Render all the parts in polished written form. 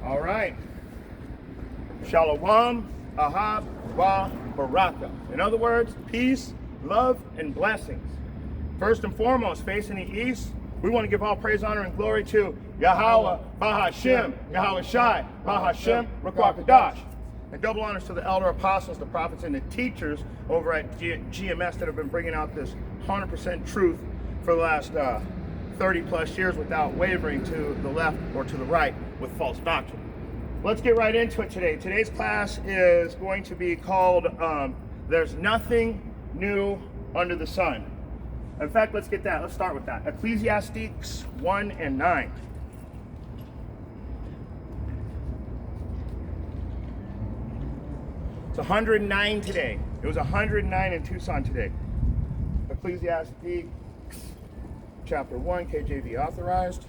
All right. Shalom, ahab, wa, baraka. In other words, peace, love, and blessings. First and foremost, facing the east, we want to give all praise, honor, and glory to Yahweh, Bahashem, Yahweh Shai, Bahashem, Ruach. And double honors to the elder apostles, the prophets, and the teachers over at GMS that have been bringing out this 100% truth for the last 30 plus years without wavering to the left or to the right with false doctrine. Let's get right into it today. Today's class is going to be called There's Nothing New Under the Sun. In fact, let's get that. Let's start with that. Ecclesiastes 1 and 9. It's 109 today. It was 109 in Tucson today. Ecclesiastes chapter 1, KJV authorized.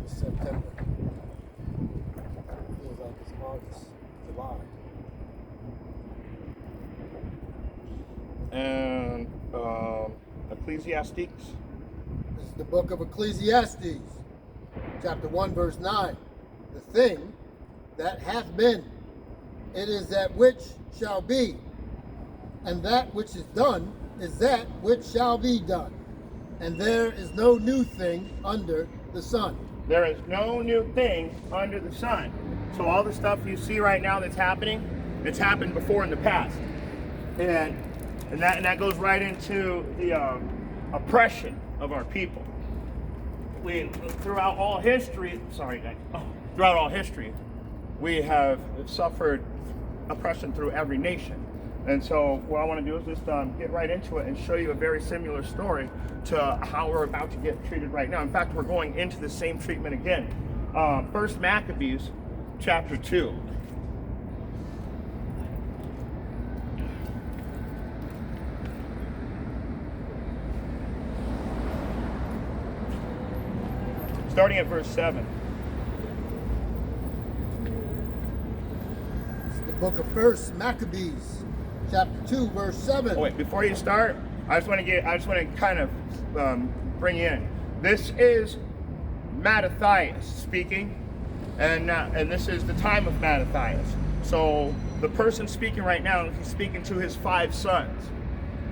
September. Feels like it's August, July. And Ecclesiastes. This is the book of Ecclesiastes, chapter 1, verse 9. The thing that hath been, it is that which shall be, and that which is done is that which shall be done. And there is no new thing under the sun. There is no new thing under the sun. So all the stuff you see right now that's happening, it's happened before in the past. And that goes right into the oppression of our people. Throughout all history, throughout all history, we have suffered oppression through every nation. And so what I want to do is just get right into it and show you a very similar story to how we're about to get treated right now. In fact, we're going into the same treatment again. First Maccabees chapter 2. Starting at verse 7. It's the book of First Maccabees, chapter 2, verse 7. Oh, wait, before you start, I just want to kind of bring you in. This is Mattathias speaking, and this is the time of Mattathias. So the person speaking right now, he's speaking to his 5 sons.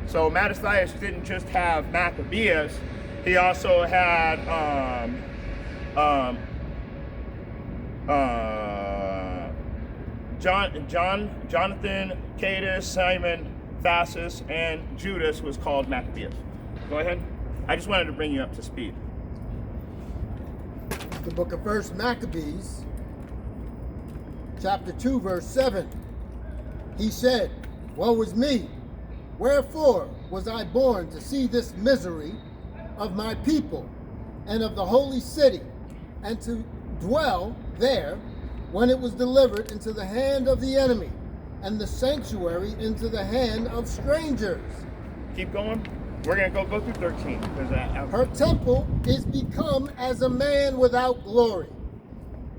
So Mattathias didn't just have Maccabeus, he also had Jonathan, Cadus, Simon, Thasus, and Judas was called Maccabeus. Go ahead. I just wanted to bring you up to speed. The book of First Maccabees, chapter 2, verse 7. He said, "Woe is me! Wherefore was I born to see this misery of my people and of the holy city, and to dwell there when it was delivered into the hand of the enemy, and the sanctuary into the hand of strangers." Keep going. We're going to go through 13. Her temple is become as a man without glory.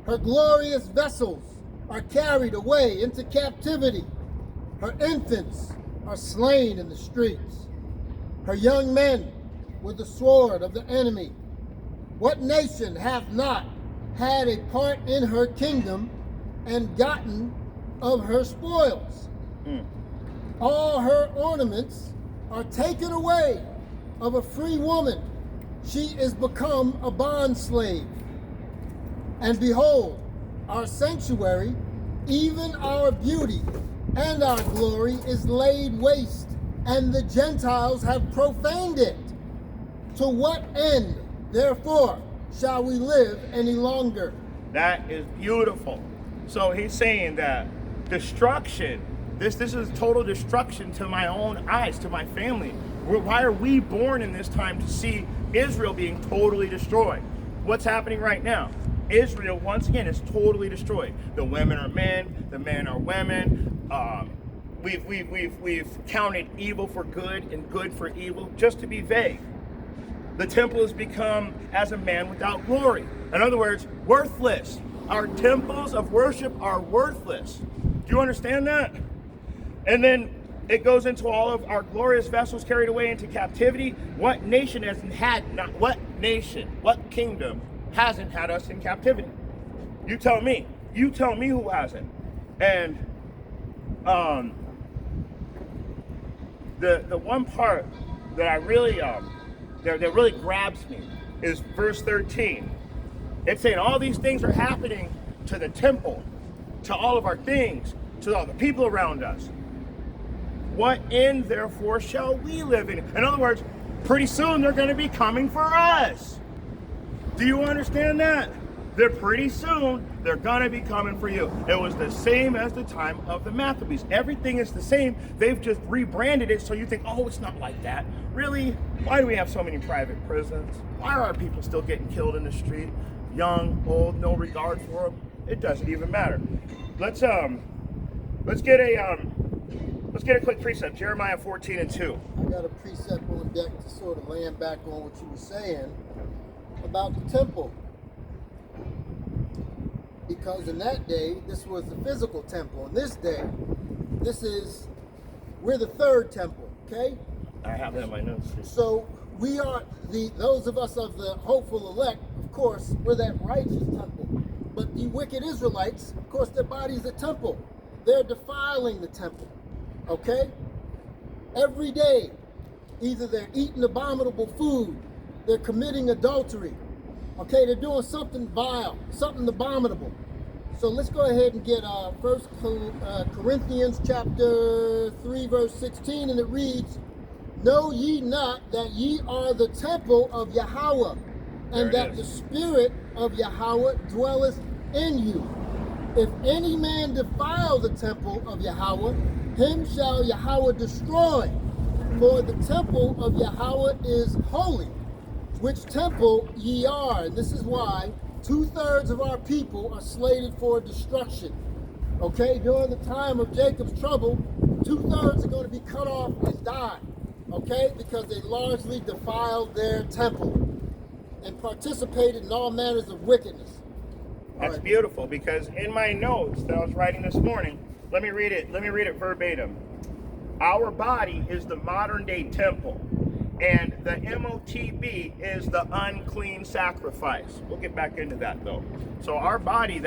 Her glorious vessels are carried away into captivity. Her infants are slain in the streets. Her young men with the sword of the enemy. What nation hath not had a part in her kingdom and gotten of her spoils? All her ornaments are taken away of a free woman. She is become a bondslave. And behold, our sanctuary, even our beauty and our glory, is laid waste, and the Gentiles have profaned it. To what end, therefore, shall we live any longer? That is beautiful. So he's saying that destruction, this is total destruction to my own eyes, to my family. Why are we born in this time to see Israel being totally destroyed? What's happening right now? Israel, once again, is totally destroyed. The women are men, the men are women. We've counted evil for good and good for evil, just to be vague. The temple has become as a man without glory. In other words, worthless. Our temples of worship are worthless. Do you understand that? And then it goes into all of our glorious vessels carried away into captivity. What nation what kingdom hasn't had us in captivity? You tell me. You tell me who hasn't. And the one part that I really that really grabs me is verse 13. It's saying all these things are happening to the temple, to all of our things, to all the people around us. What end, therefore, shall we live in? In other words, pretty soon they're going to be coming for us. Do you understand that? They're pretty soon, they're going to be coming for you. It was the same as the time of the Maccabees. Everything is the same. They've just rebranded it so you think, oh, it's not like that. Really? Why do we have so many private prisons? Why are our people still getting killed in the street? Young, old, no regard for them. It doesn't even matter. Let's get a quick precept. Jeremiah 14:2. I got a precept on deck to sort of land back on what you were saying about the temple. Because in that day, this was the physical temple. In this day, we're the third temple, okay? I have that in my notes. So we are those of us of the hopeful elect, of course, we're that righteous temple. But the wicked Israelites, of course, their body's a temple. They're defiling the temple, okay? Every day, either they're eating abominable food, they're committing adultery, okay? They're doing something vile, something abominable. So let's go ahead and get 1 Corinthians chapter 3, verse 16, and it reads, "Know ye not that ye are the temple of Yahweh, and that the Spirit of Yahweh dwelleth in you? If any man defile the temple of Yahweh, him shall Yahweh destroy. For the temple of Yahweh is holy, which temple ye are." And this is why 2/3 of our people are slated for destruction. Okay, during the time of Jacob's trouble, 2/3 are going to be cut off and die. Okay, because they largely defiled their temple and participated in all manners of wickedness. That's beautiful, because in my notes that I was writing this morning, let me read it verbatim. Our body is the modern day temple, and the MOTB is the unclean sacrifice. We'll get back into that though. So our body,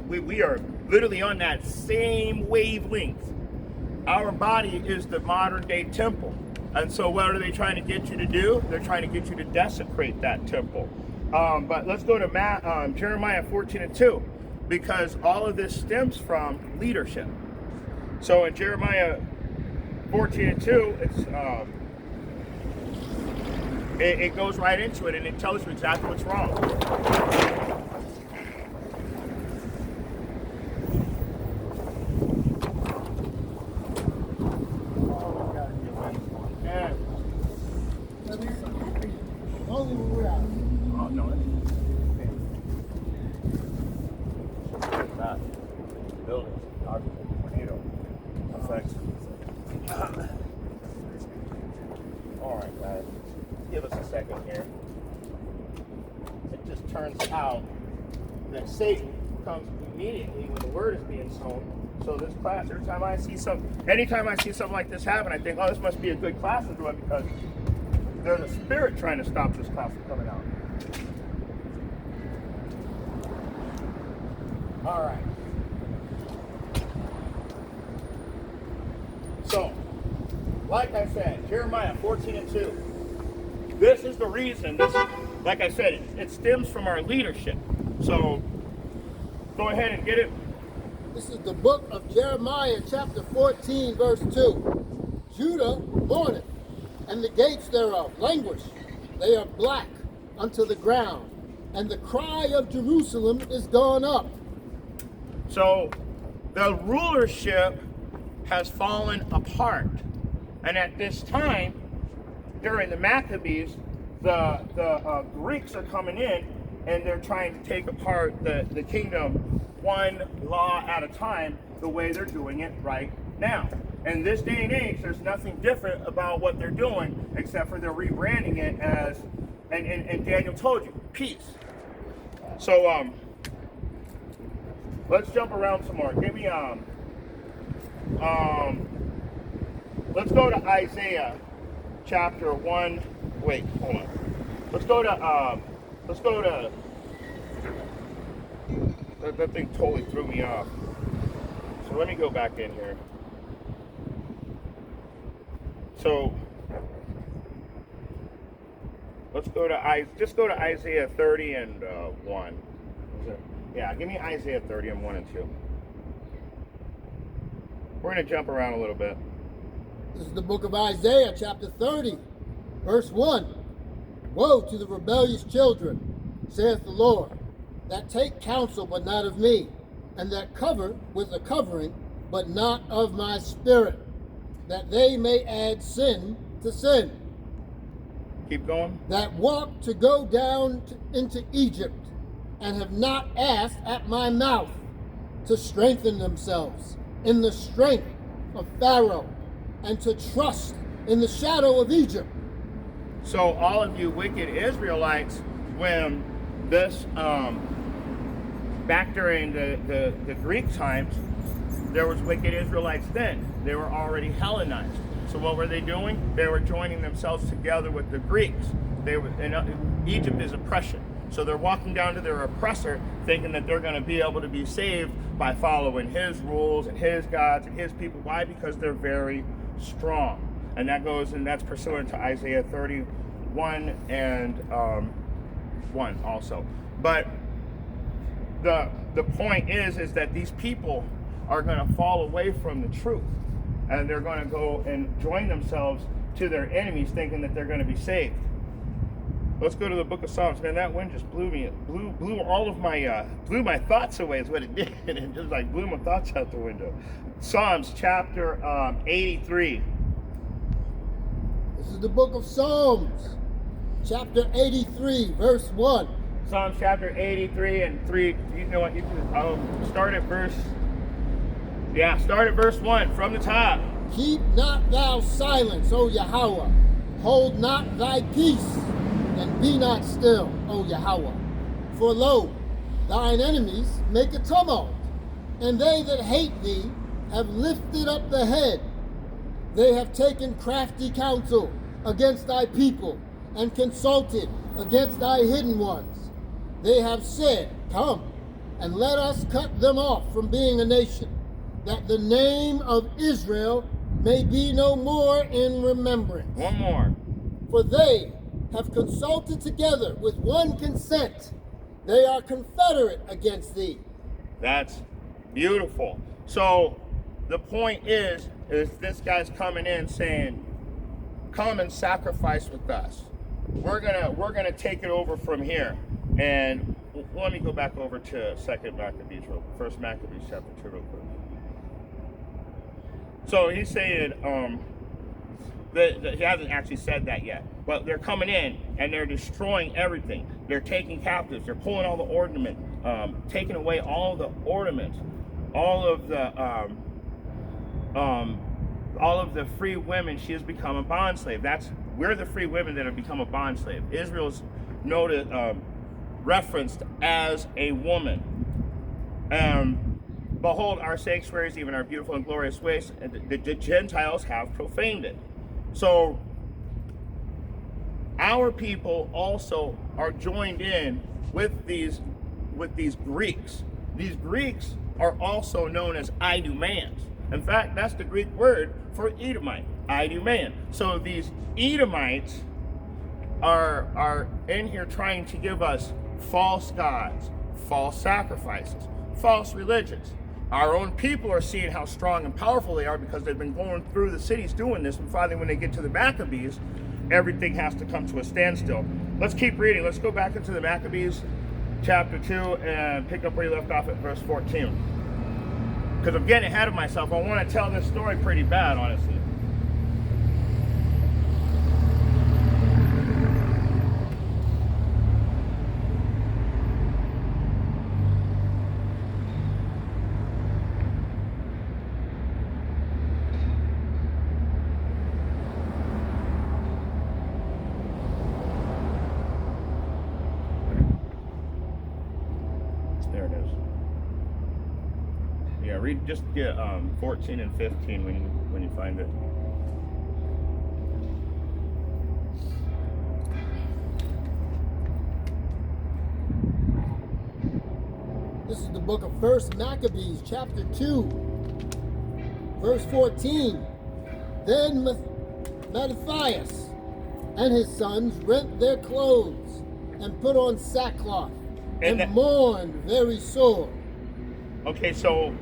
we are literally on that same wavelength. Our body is the modern day temple. And so what are they trying to get you to do? They're trying to get you to desecrate that temple. But let's go to Jeremiah 14:2, because all of this stems from leadership. So in Jeremiah 14:2, it goes right into it, and it tells you exactly what's wrong. Only when we're out. Oh, no. That. Buildings, tornado, effects. All right, guys. Give us a second here. It just turns out that Satan comes immediately when the word is being sown. So this class, anytime I see something like this happen, I think, oh, this must be a good class to do it, because there's a spirit trying to stop this class from coming out. All right. So, like I said, Jeremiah 14:2. This is the reason. Like I said, it stems from our leadership. So, go ahead and get it. This is the book of Jeremiah, chapter 14, verse 2. Judah mourneth, and the gates thereof languish. They are black unto the ground, and the cry of Jerusalem is gone up. So the rulership has fallen apart. And at this time, during the Maccabees, the Greeks are coming in, and they're trying to take apart the kingdom one law at a time, the way they're doing it right now. In this day and age, there's nothing different about what they're doing, except for they're rebranding it as, and Daniel told you, peace. So let's jump around some more. Give me let's go to Isaiah chapter 1. Wait, hold on. Let's go to That thing totally threw me off. So let me go back in here. So let's go to just go to Isaiah 30 and 1. Yeah, give me Isaiah 30 and 1 and 2. We're going to jump around a little bit. This is the book of Isaiah, chapter 30, verse 1. Woe to the rebellious children, saith the Lord, that take counsel, but not of me, and that cover with a covering, but not of my spirit, that they may add sin to sin. Keep going. That walk to go down into Egypt, and have not asked at my mouth to strengthen themselves in the strength of Pharaoh, and to trust in the shadow of Egypt. So all of you wicked Israelites, when this back during the Greek times, there was wicked Israelites then. They were already Hellenized. So what were they doing? They were joining themselves together with the Greeks. Egypt is oppression. So they're walking down to their oppressor thinking that they're going to be able to be saved by following his rules and his gods and his people. Why? Because they're very strong. And that's pursuant to Isaiah 31 and 1 also. But the point is that these people are going to fall away from the truth, and they're going to go and join themselves to their enemies thinking that they're going to be saved. Let's go to the book of Psalms. Man, that wind just blew all of my blew my thoughts away is what it did. It just like blew my thoughts out the window. Psalms chapter 83. This is the book of Psalms, chapter 83, verse 1. Psalms chapter 83 and 3. You know what? You can start at verse 1 from the top. Keep not thou silence, O Yahweh. Hold not thy peace, and be not still, O Yahweh. For lo, thine enemies make a tumult, and they that hate thee have lifted up the head. They have taken crafty counsel against thy people, and consulted against thy hidden ones. They have said, Come, and let us cut them off from being a nation, that the name of Israel may be no more in remembrance. One more. For they have consulted together with one consent. They are confederate against thee. That's beautiful. So the point is this guy's coming in saying, come and sacrifice with us. We're gonna take it over from here. And let me go back over to First Maccabees chapter 2 real quick. So he's saying that he hasn't actually said that yet, but they're coming in and they're destroying everything. They're taking captives. They're pulling all the ornament, taking away all the ornaments, all of the free women. She has become a bondslave. We're the free women that have become a bondslave. Israel's noted, referenced as a woman. Behold, our sanctuaries, even our beautiful and glorious ways, the Gentiles have profaned it. So our people also are joined in with these Greeks. These Greeks are also known as Idumeans. In fact, that's the Greek word for Edomite, Idumean. So these Edomites are in here trying to give us false gods, false sacrifices, false religions. Our own people are seeing how strong and powerful they are because they've been going through the cities doing this, and finally when they get to the Maccabees, everything has to come to a standstill. Let's keep reading. Let's go back into the Maccabees chapter 2 and pick up where you left off at verse 14. Because I'm getting ahead of myself. I want to tell this story pretty bad, honestly. There it is. Yeah, read just get 14 and 15 when you find it. This is is the book of First Maccabees, chapter 2, verse 14. Then Mattathias and his sons rent their clothes and put on sackcloth and mourned very sore. Okay, so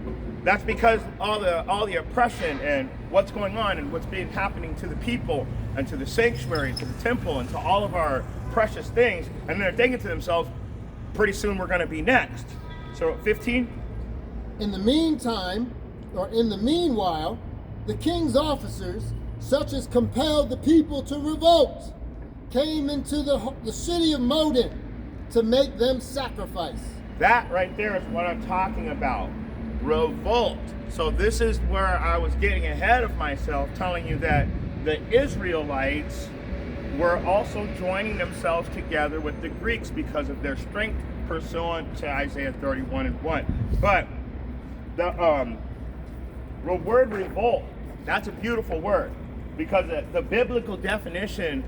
that's because all the oppression and what's going on and what's been happening to the people and to the sanctuary, to the temple, and to all of our precious things, and then they're thinking to themselves, pretty soon we're going to be next. So 15. In the meantime, or in the meanwhile, the king's officers, such as compelled the people to revolt, came into the city of Modin to make them sacrifice. That right there is what I'm talking about. Revolt. So this is where I was getting ahead of myself, telling you that the Israelites were also joining themselves together with the Greeks because of their strength, pursuant to Isaiah 31:1. But the word revolt, that's a beautiful word, because the biblical definition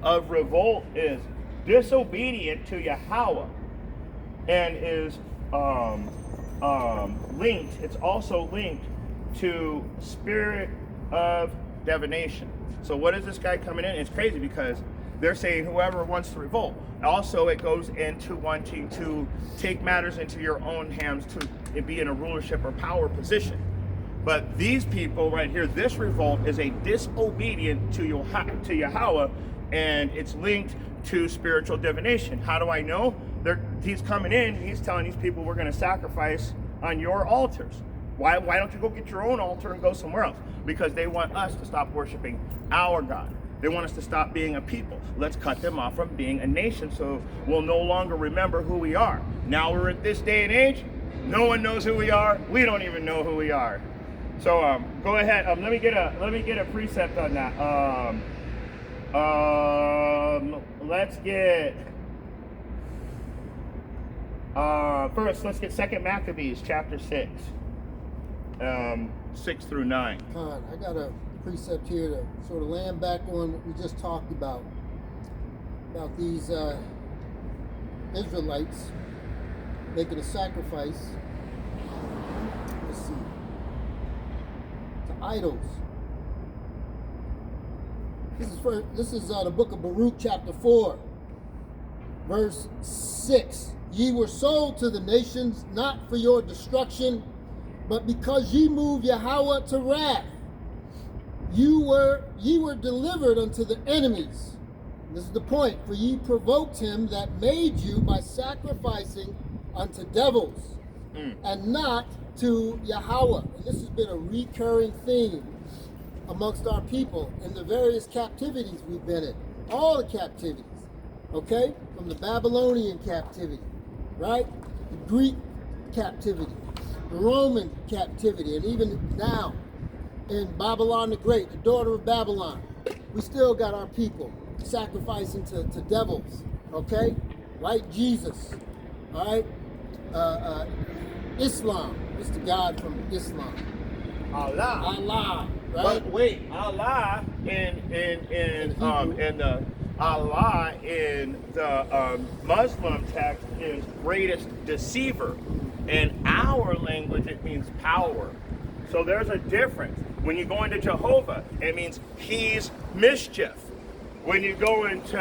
of revolt is disobedient to Yahweh, and is linked. It's also linked to spirit of divination. So what is this guy coming in? It's crazy because they're saying whoever wants to revolt. Also, it goes into wanting to take matters into your own hands to be in a rulership or power position. But these people right here, this revolt is a disobedient to Yahweh, and it's linked to spiritual divination. How do I know? He's coming in, he's telling these people, we're going to sacrifice on your altars. Why don't you go get your own altar and go somewhere else? Because they want us to stop worshiping our God. They want us to stop being a people. Let's cut them off from being a nation, so we'll no longer remember who we are. Now we're at this day and age, no one knows who we are. We don't even know who we are. So go ahead. Let me get a precept on that. Let's get first. Let's get 2 Maccabees chapter 6, 6 through 9. I got a precept here to sort of land back on what we just talked about these Israelites making a sacrifice. Let's see. To idols. This is the book of Baruch, chapter 4, verse 6. Ye were sold to the nations, not for your destruction, but because ye moved Yahweh to wrath. Ye were delivered unto the enemies. This is the point. For ye provoked him that made you by sacrificing unto devils, and not to Yahweh. And this has been a recurring theme amongst our people in the various captivities we've been in. All the captivities, okay? From the Babylonian captivity, right? The Greek captivity, the Roman captivity, and even now in Babylon the Great, the daughter of Babylon, we still got our people sacrificing to devils, okay? Like Jesus, all right? Islam, it's the God from Islam. Allah, right? But wait, Allah in the Allah in the Muslim text is greatest deceiver. In our language, it means power. So there's a difference. When you go into Jehovah, it means he's mischief. When you go into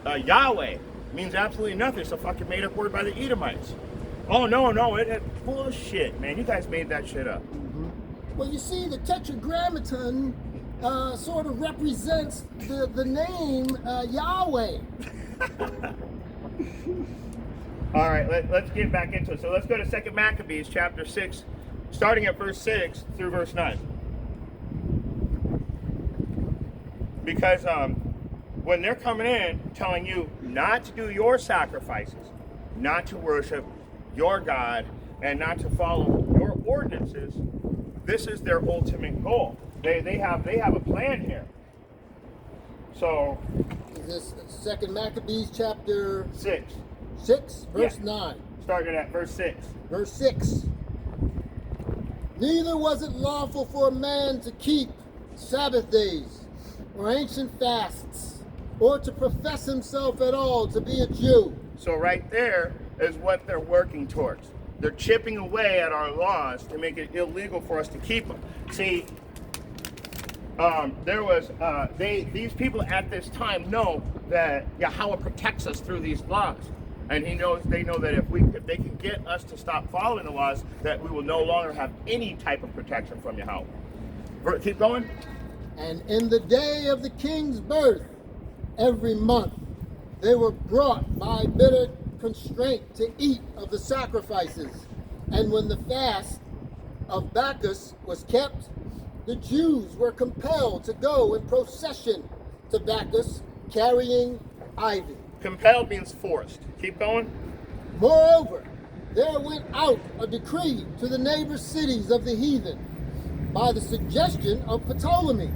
Yahweh, it means absolutely nothing. It's a fucking made-up word by the Edomites. Oh, no, it's bullshit, man. You guys made that shit up. Well, you see, the Tetragrammaton sort of represents the name Yahweh. All right, let's get back into it. So let's go to 2 Maccabees chapter 6, starting at verse 6 through verse 9. Because when they're coming in telling you not to do your sacrifices, not to worship your God, and not to follow your ordinances, this is their ultimate goal. They have a plan here. So is this 2 Maccabees chapter 6, verse 9. Starting at verse 6. Verse 6. Neither was it lawful for a man to keep Sabbath days, or ancient fasts, or to profess himself at all to be a Jew. So right there, is what they're working towards. They're chipping away at our laws to make it illegal for us to keep them. See, these people at this time know that Yahweh protects us through these laws. And they know that if they can get us to stop following the laws, that we will no longer have any type of protection from Yahweh. Keep going. And in the day of the king's birth, every month, they were brought by bitter constraint to eat of the sacrifices. And when the fast of Bacchus was kept, the Jews were compelled to go in procession to Bacchus, carrying ivy. Compelled means forced. Keep going. Moreover, there went out a decree to the neighbor cities of the heathen by the suggestion of Ptolemy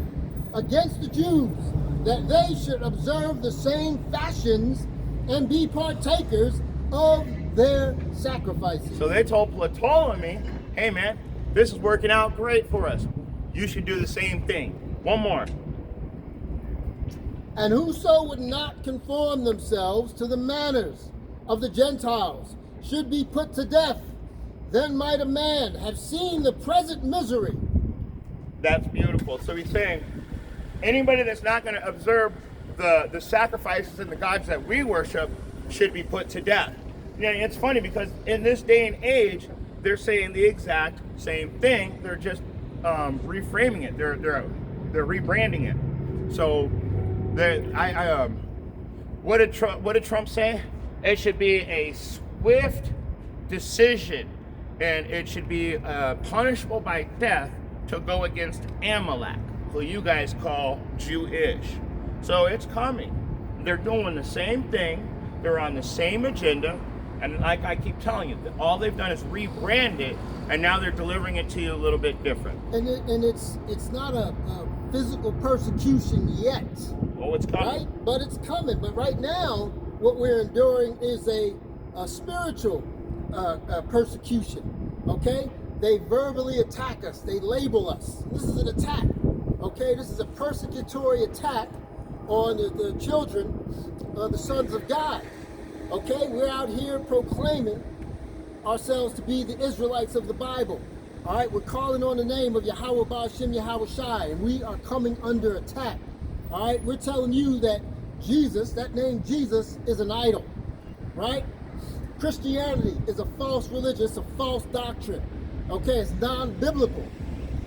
against the Jews, that they should observe the same fashions and be partakers of their sacrifices. So they told Ptolemy, hey man, this is working out great for us. You should do the same thing. One more. And whoso would not conform themselves to the manners of the Gentiles should be put to death. Then might a man have seen the present misery. That's beautiful. So he's saying, anybody that's not going to observe the sacrifices and the gods that we worship should be put to death. You know, it's funny because in this day and age, they're saying the exact same thing. They're just reframing it. They're rebranding it. So what did Trump say? It should be a swift decision, and it should be punishable by death to go against Amalek, who you guys call Jewish. So it's coming. They're doing the same thing. They're on the same agenda. And like I keep telling you, all they've done is rebrand it, and now they're delivering it to you a little bit different. And it's not a physical persecution yet. Oh, it's coming. Right? But it's coming. But right now, what we're enduring is a spiritual persecution. Okay? They verbally attack us. They label us. This is an attack. Okay? This is a persecutory attack on the children, the sons of God. Okay? We're out here proclaiming ourselves to be the Israelites of the Bible. All right? We're calling on the name of Yahweh Ba'ashem Yahweh Shai, and we are coming under attack. All right? We're telling you that Jesus, that name Jesus, is an idol. Right? Christianity is a false religion. It's a false doctrine. Okay? It's non-biblical.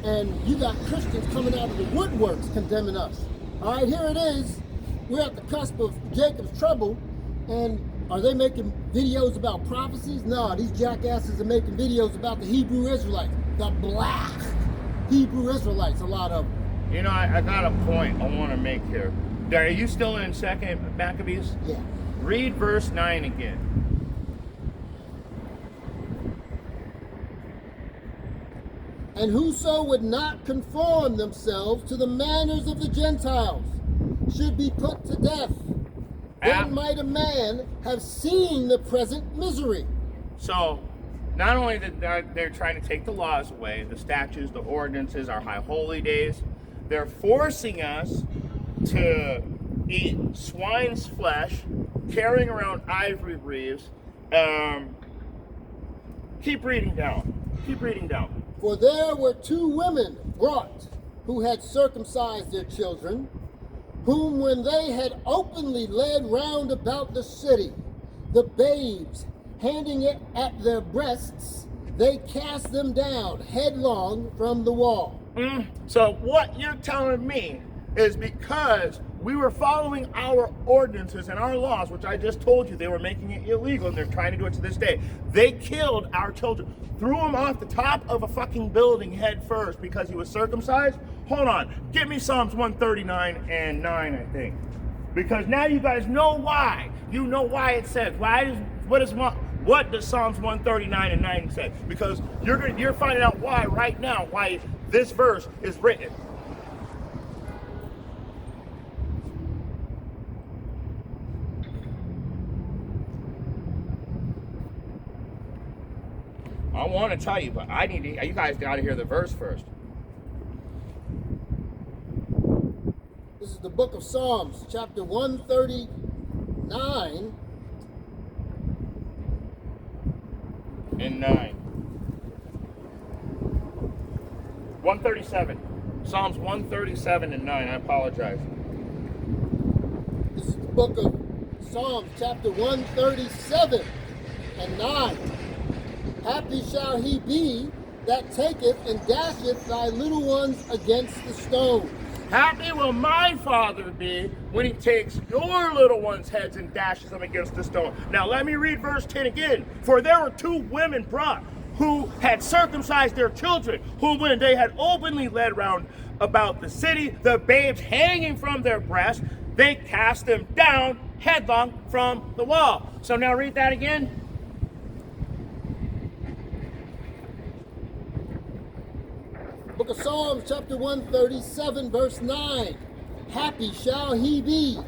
And you got Christians coming out of the woodworks condemning us. All right? Here it is. We're at the cusp of Jacob's trouble, and are they making videos about prophecies? No, these jackasses are making videos about the Hebrew Israelites, the black Hebrew Israelites, a lot of them. You know, I got a point I want to make here. Are you still in 2nd Maccabees? Yeah. Read verse 9 again. And whoso would not conform themselves to the manners of the Gentiles should be put to death. Then might a man have seen the present misery. So, not only that they're trying to take the laws away, the statutes, the ordinances, our high holy days, they're forcing us to eat swine's flesh, carrying around ivory wreaths. Keep reading down. Keep reading down. For there were 2 women brought who had circumcised their children, whom when they had openly led round about the city, the babes handing it at their breasts, they cast them down headlong from the wall. So what you're telling me is because we were following our ordinances and our laws, which I just told you they were making it illegal, and they're trying to do it to this day. They killed our children, threw him off the top of a fucking building head first because he was circumcised. Hold on, give me Psalms 139 and 9, I think, because now you guys know why. You know why it says. What does Psalms 139 and 9 say? Because you're finding out why right now, why this verse is written. I want to tell you, but you guys got to hear the verse first. This is the book of Psalms, chapter 139, and 9. 137. Psalms 137 and 9. I apologize. This is the book of Psalms, chapter 137 and 9. Happy shall he be that taketh and dasheth thy little ones against the stone. Happy will my Father be when he takes your little ones' heads and dashes them against the stone. Now let me read verse 10 again. For there were 2 women brought who had circumcised their children, whom when they had openly led round about the city, the babes hanging from their breasts, they cast them down headlong from the wall. So now read that again. Book of Psalms, chapter 137, verse 9. Happy shall he be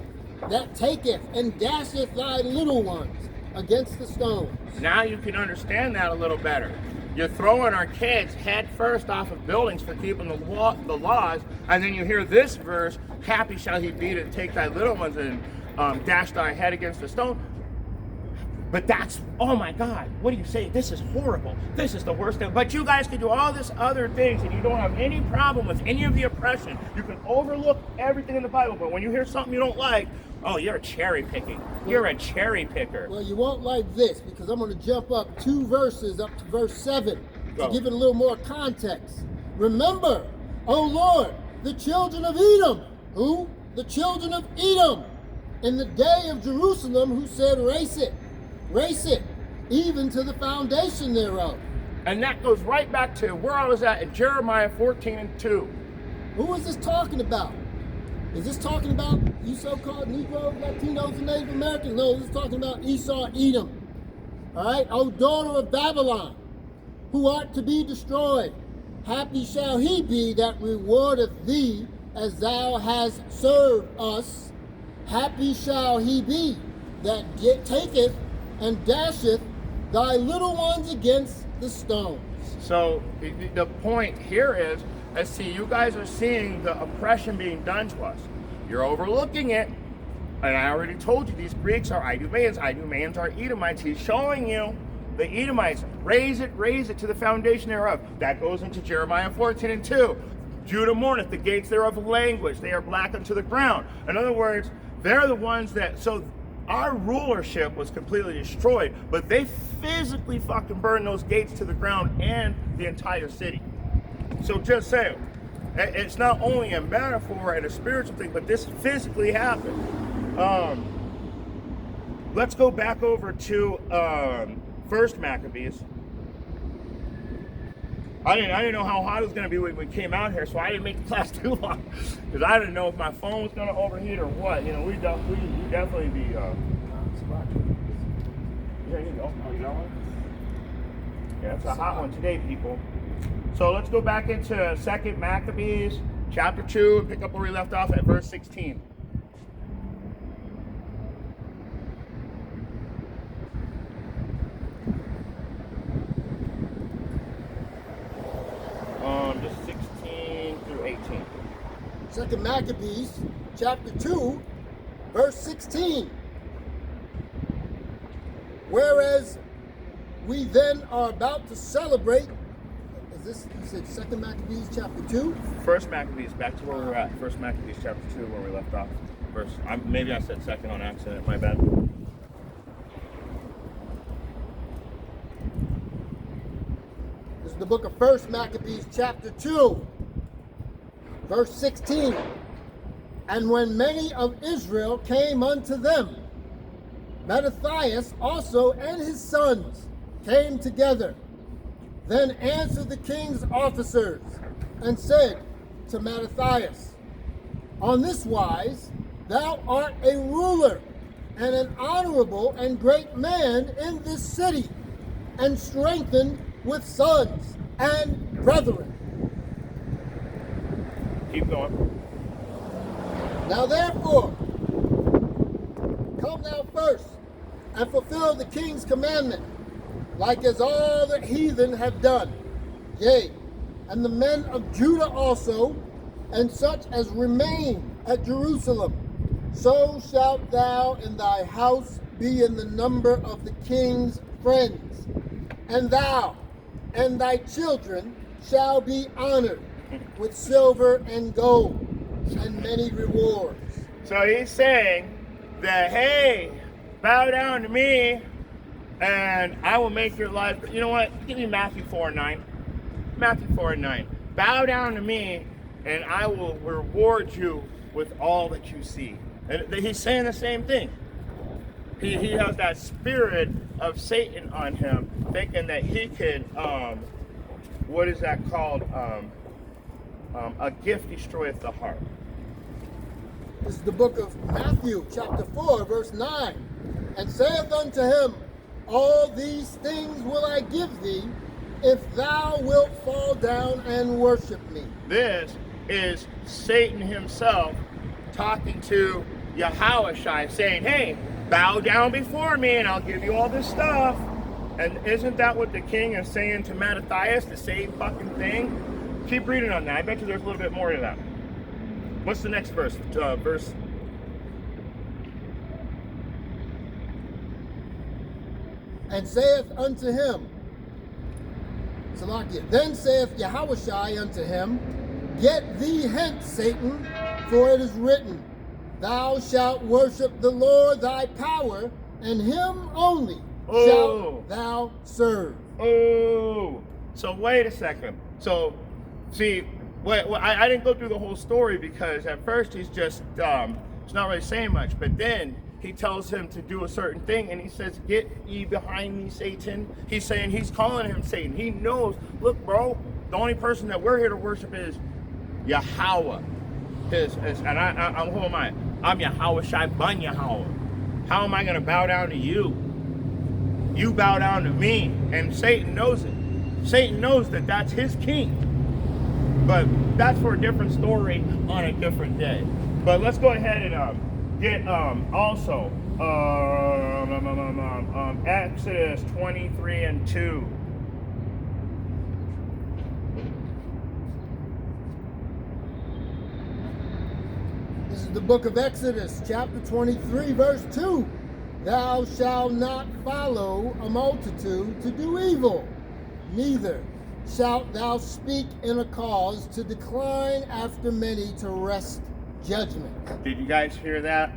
that taketh and dasheth thy little ones against the stones. Now you can understand that a little better. You're throwing our kids head first off of buildings for keeping the laws, and then you hear this verse, happy shall he be to take thy little ones and dash thy head against the stone. But that's, oh my God, what do you say? This is horrible. This is the worst thing. But you guys can do all this other things and you don't have any problem with any of the oppression. You can overlook everything in the Bible, but when you hear something you don't like, oh, you're cherry picking. You're a cherry picker. Well, you won't like this because I'm going to jump up 2 verses up to verse 7 Go. to give it a little more context. Remember, O Lord, the children of Edom. Who? The children of Edom. In the day of Jerusalem, who said, race it, even to the foundation thereof. And that goes right back to where I was at in Jeremiah 14 and 2. Who is this talking about? Is this talking about you so-called Negroes, Latinos, and Native Americans? No, this is talking about Esau, Edom. All right, O daughter of Babylon, who art to be destroyed. Happy shall he be that rewardeth thee as thou hast served us. Happy shall he be that taketh and dasheth thy little ones against the stones. So the point here is, let's see, you guys are seeing the oppression being done to us. You're overlooking it. And I already told you, these Greeks are Idumeans. Idumeans are Edomites. He's showing you the Edomites. Raise it to the foundation thereof. That goes into Jeremiah 14 and 2. Judah mourneth, the gates thereof languish. They are black unto the ground. In other words, they're the ones that, so our rulership was completely destroyed, but they physically fucking burned those gates to the ground and the entire city. So just saying, it's not only a metaphor and a spiritual thing, but this physically happened. Let's go back over to First Maccabees. I didn't know how hot it was going to be when we came out here, so I didn't make the class too long because I didn't know if my phone was going to overheat or what. You know, we definitely be. Yeah, you go. Oh, you got one? Yeah, it's a hot one today, people. So let's go back into Second Maccabees, chapter 2, and pick up where we left off at verse 16. Just 16 through 18. Second Maccabees, chapter 2, verse 16. Whereas we then are about to celebrate, is this, you said Second Maccabees, chapter 2? First Maccabees, back to where we're at. First Maccabees, chapter 2, where we left off. Maybe I said second on accident, my bad. This is the book of First Maccabees, chapter 2, verse 16. And when many of Israel came unto them, Mattathias also and his sons came together. Then answered the king's officers and said to Mattathias, on this wise, thou art a ruler and an honorable and great man in this city, and strengthened with sons and brethren. Keep going. Now therefore, come thou first, and fulfill the king's commandment, like as all the heathen have done. Yea, and the men of Judah also, and such as remain at Jerusalem. So shalt thou in thy house be in the number of the king's friends. And thou and thy children shall be honored with silver and gold and many rewards. So he's saying that, hey, bow down to me and I will make your life. You know what? Give me Matthew 4:9. Matthew 4:9. Bow down to me and I will reward you with all that you see. And he's saying the same thing. He has that spirit of Satan on him, thinking that he could, what is that called? A gift destroyeth the heart. This is the book of Matthew, chapter 4, verse 9. And saith unto him, all these things will I give thee, if thou wilt fall down and worship me. This is Satan himself talking to Yahushua, saying, hey, bow down before me and I'll give you all this stuff. And isn't that what the king is saying to Mattathias, the same fucking thing? Keep reading on that. I bet you there's a little bit more to that. What's the next verse? And saith unto him, Salakia, then saith Yahushua unto him, get thee hence, Satan, for it is written, thou shalt worship the Lord thy power, and him only shalt thou serve. Oh, so wait a second. So, see, I didn't go through the whole story because at first he's just, it's not really saying much, but then he tells him to do a certain thing and he says, get ye behind me, Satan. He's saying, he's calling him Satan. He knows, look, bro, the only person that we're here to worship is Yahweh. And who am I? I'm Yahushua ben Yahweh. How am I going to bow down to you? You bow down to me. And Satan knows it. Satan knows that that's his king. But that's for a different story on a different day. But let's go ahead and get also Exodus 23:2. This is the book of Exodus, chapter 23, verse 2. Thou shalt not follow a multitude to do evil, neither shalt thou speak in a cause to decline after many to wrest judgment. Did you guys hear that?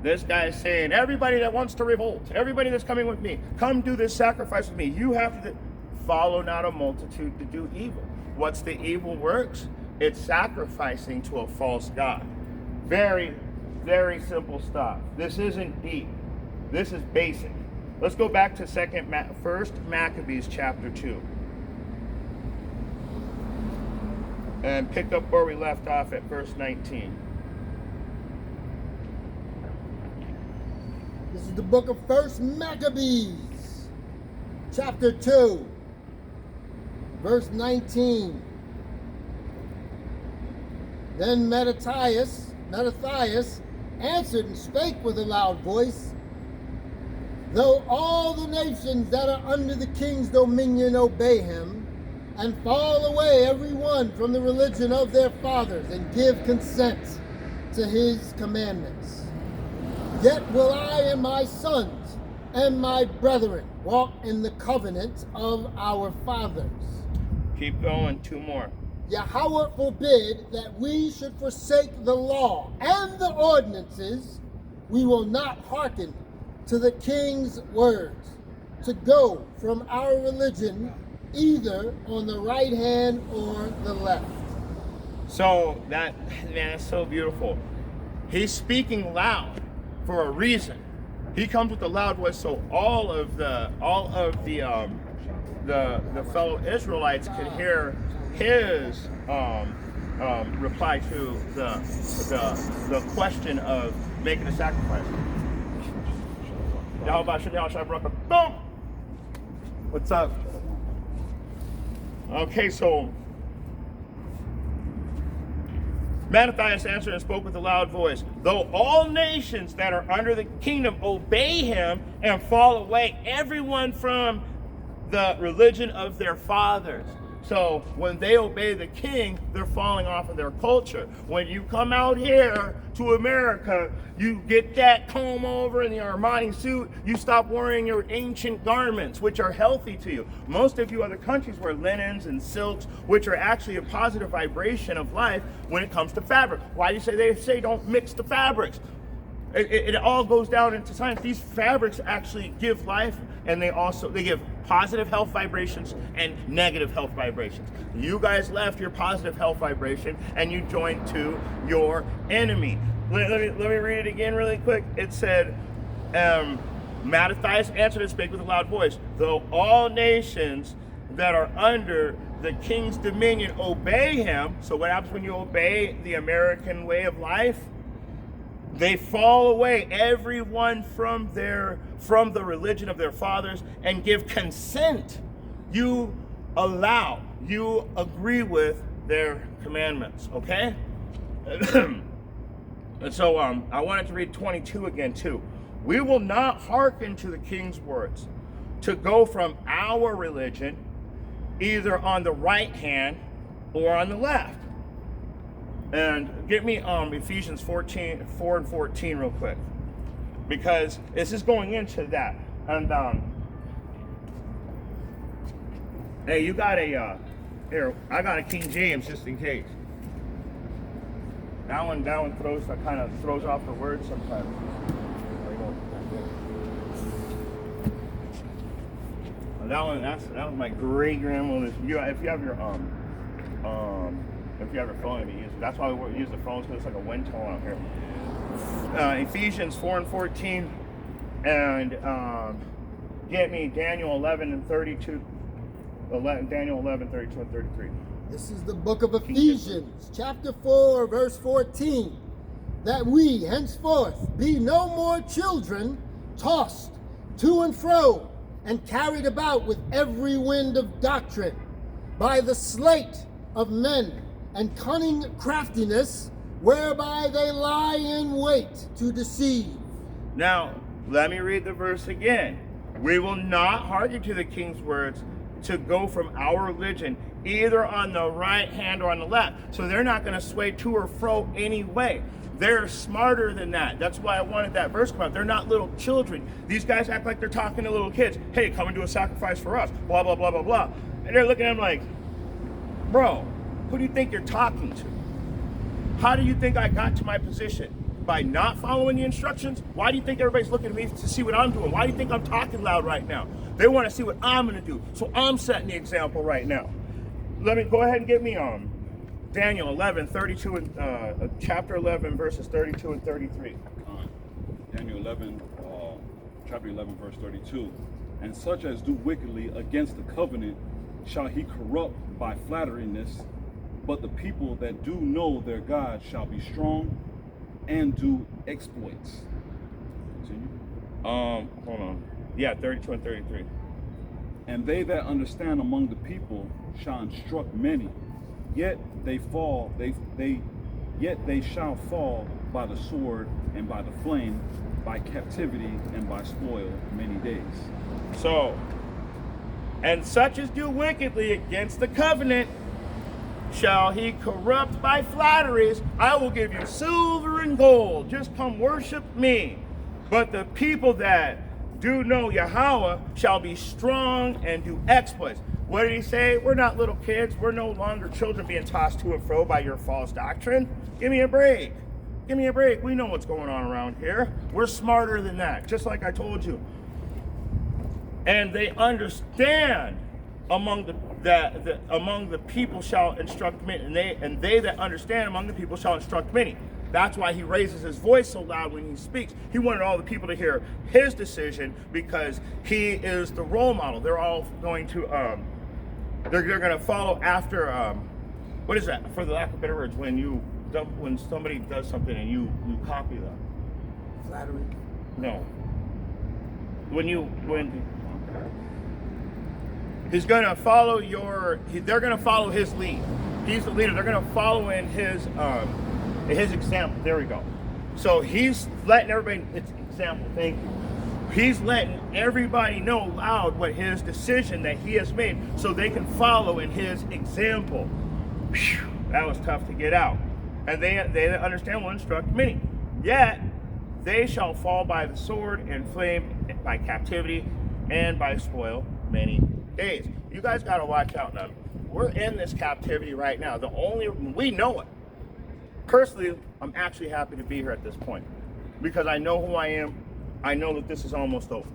This guy is saying, everybody that wants to revolt, everybody that's coming with me, come do this sacrifice with me. You have to follow not a multitude to do evil. What's the evil works? It's sacrificing to a false god. Very, very simple stuff. This isn't deep. This is basic. Let's go back to First Maccabees chapter 2. And pick up where we left off at verse 19. This is the book of First Maccabees, chapter 2, verse 19. Then Mattathias answered and spake with a loud voice, though all the nations that are under the king's dominion obey him, and fall away every one from the religion of their fathers, and give consent to his commandments, yet will I and my sons and my brethren walk in the covenant of our fathers. Keep going, 2 more. Yahweh forbid that we should forsake the law and the ordinances. We will not hearken to the king's words, to go from our religion either on the right hand or the left. So that, man, that's so beautiful. He's speaking loud for a reason. He comes with a loud voice, so all of the fellow Israelites could hear his reply to the question of making a sacrifice. Boom. What's up? Okay, so Mattathias answered and spoke with a loud voice, though all nations that are under the kingdom obey him and fall away, everyone from the religion of their fathers. So when they obey the king, they're falling off of their culture. When you come out here to America, you get that comb over and the Armani suit, you stop wearing your ancient garments, which are healthy to you. Most of you other countries wear linens and silks, which are actually a positive vibration of life when it comes to fabric. Why do you say they say don't mix the fabrics? It all goes down into science. These fabrics actually give life, and they give positive health vibrations and negative health vibrations. You guys left your positive health vibration and you joined to your enemy. Let me read it again really quick. It said, Mattathias answered and spake with a loud voice, though all nations that are under the king's dominion obey him. So what happens when you obey the American way of life? They fall away, everyone from the religion of their fathers, and give consent. You agree with their commandments, okay? And so I wanted to read 22 again too. We will not hearken to the king's words to go from our religion either on the right hand or on the left. And get me Ephesians 4 and 14 real quick, because this is going into that. And hey, you got a here? I got a King James just in case. That one kind of throws off the words sometimes. That was my great grandmother's. If you have your if you have your phone, you use it. That's why we use the phones, because it's like a wind tone out here. Ephesians 4 and 14, and get me Daniel 11 and 32. Daniel 11, 32 and 33. This is the book of Ephesians, chapter 4, verse 14. That we henceforth be no more children, tossed to and fro, and carried about with every wind of doctrine, by the sleight of men and cunning craftiness, whereby they lie in wait to deceive. Now, let me read the verse again. We will not hearken to the king's words to go from our religion either on the right hand or on the left. So they're not going to sway to or fro anyway. They're smarter than that. That's why I wanted that verse come out. They're not little children. These guys act like they're talking to little kids. Hey, come and do a sacrifice for us. Blah, blah, blah, blah, blah. And they're looking at them like, bro, who do you think you're talking to? How do you think I got to my position? By not following the instructions? Why do you think everybody's looking at me to see what I'm doing? Why do you think I'm talking loud right now? They want to see what I'm going to do. So I'm setting the example right now. Let me go ahead and get me Daniel 11, 32 and chapter 11, verses 32 and 33. Daniel 11, chapter 11, verse 32. And such as do wickedly against the covenant shall he corrupt by flatteriness, but the people that do know their God shall be strong and do exploits. Continue. Hold on. Yeah, 32 and 33. And they that understand among the people shall instruct many, yet they shall fall by the sword and by the flame, by captivity and by spoil many days. So, and such as do wickedly against the covenant shall he corrupt by flatteries. I will give you silver and gold. Just come worship me. But the people that do know Yahweh shall be strong and do exploits. What did he say? We're not little kids. We're no longer children being tossed to and fro by your false doctrine. Give me a break. Give me a break. We know what's going on around here. We're smarter than that, just like I told you. And they understand among the people shall instruct many, and they that understand among the people shall instruct many. That's why he raises his voice so loud when he speaks. He wanted all the people to hear his decision because he is the role model. They're all going to they're going to follow after what is that, for the lack of better words, when somebody does something and you copy them. Flattery. No. He's going to follow they're going to follow his lead. He's the leader. They're going to follow in his example. There we go. So he's letting everybody, it's example, thank you. He's letting everybody know loud what his decision that he has made so they can follow in his example. Whew, that was tough to get out. And they that understand will instruct many. Yet they shall fall by the sword and flame, by captivity and by spoil many days. You guys got to watch out now. We're in this captivity right now. We know it. Personally, I'm actually happy to be here at this point because I know who I am. I know that this is almost over.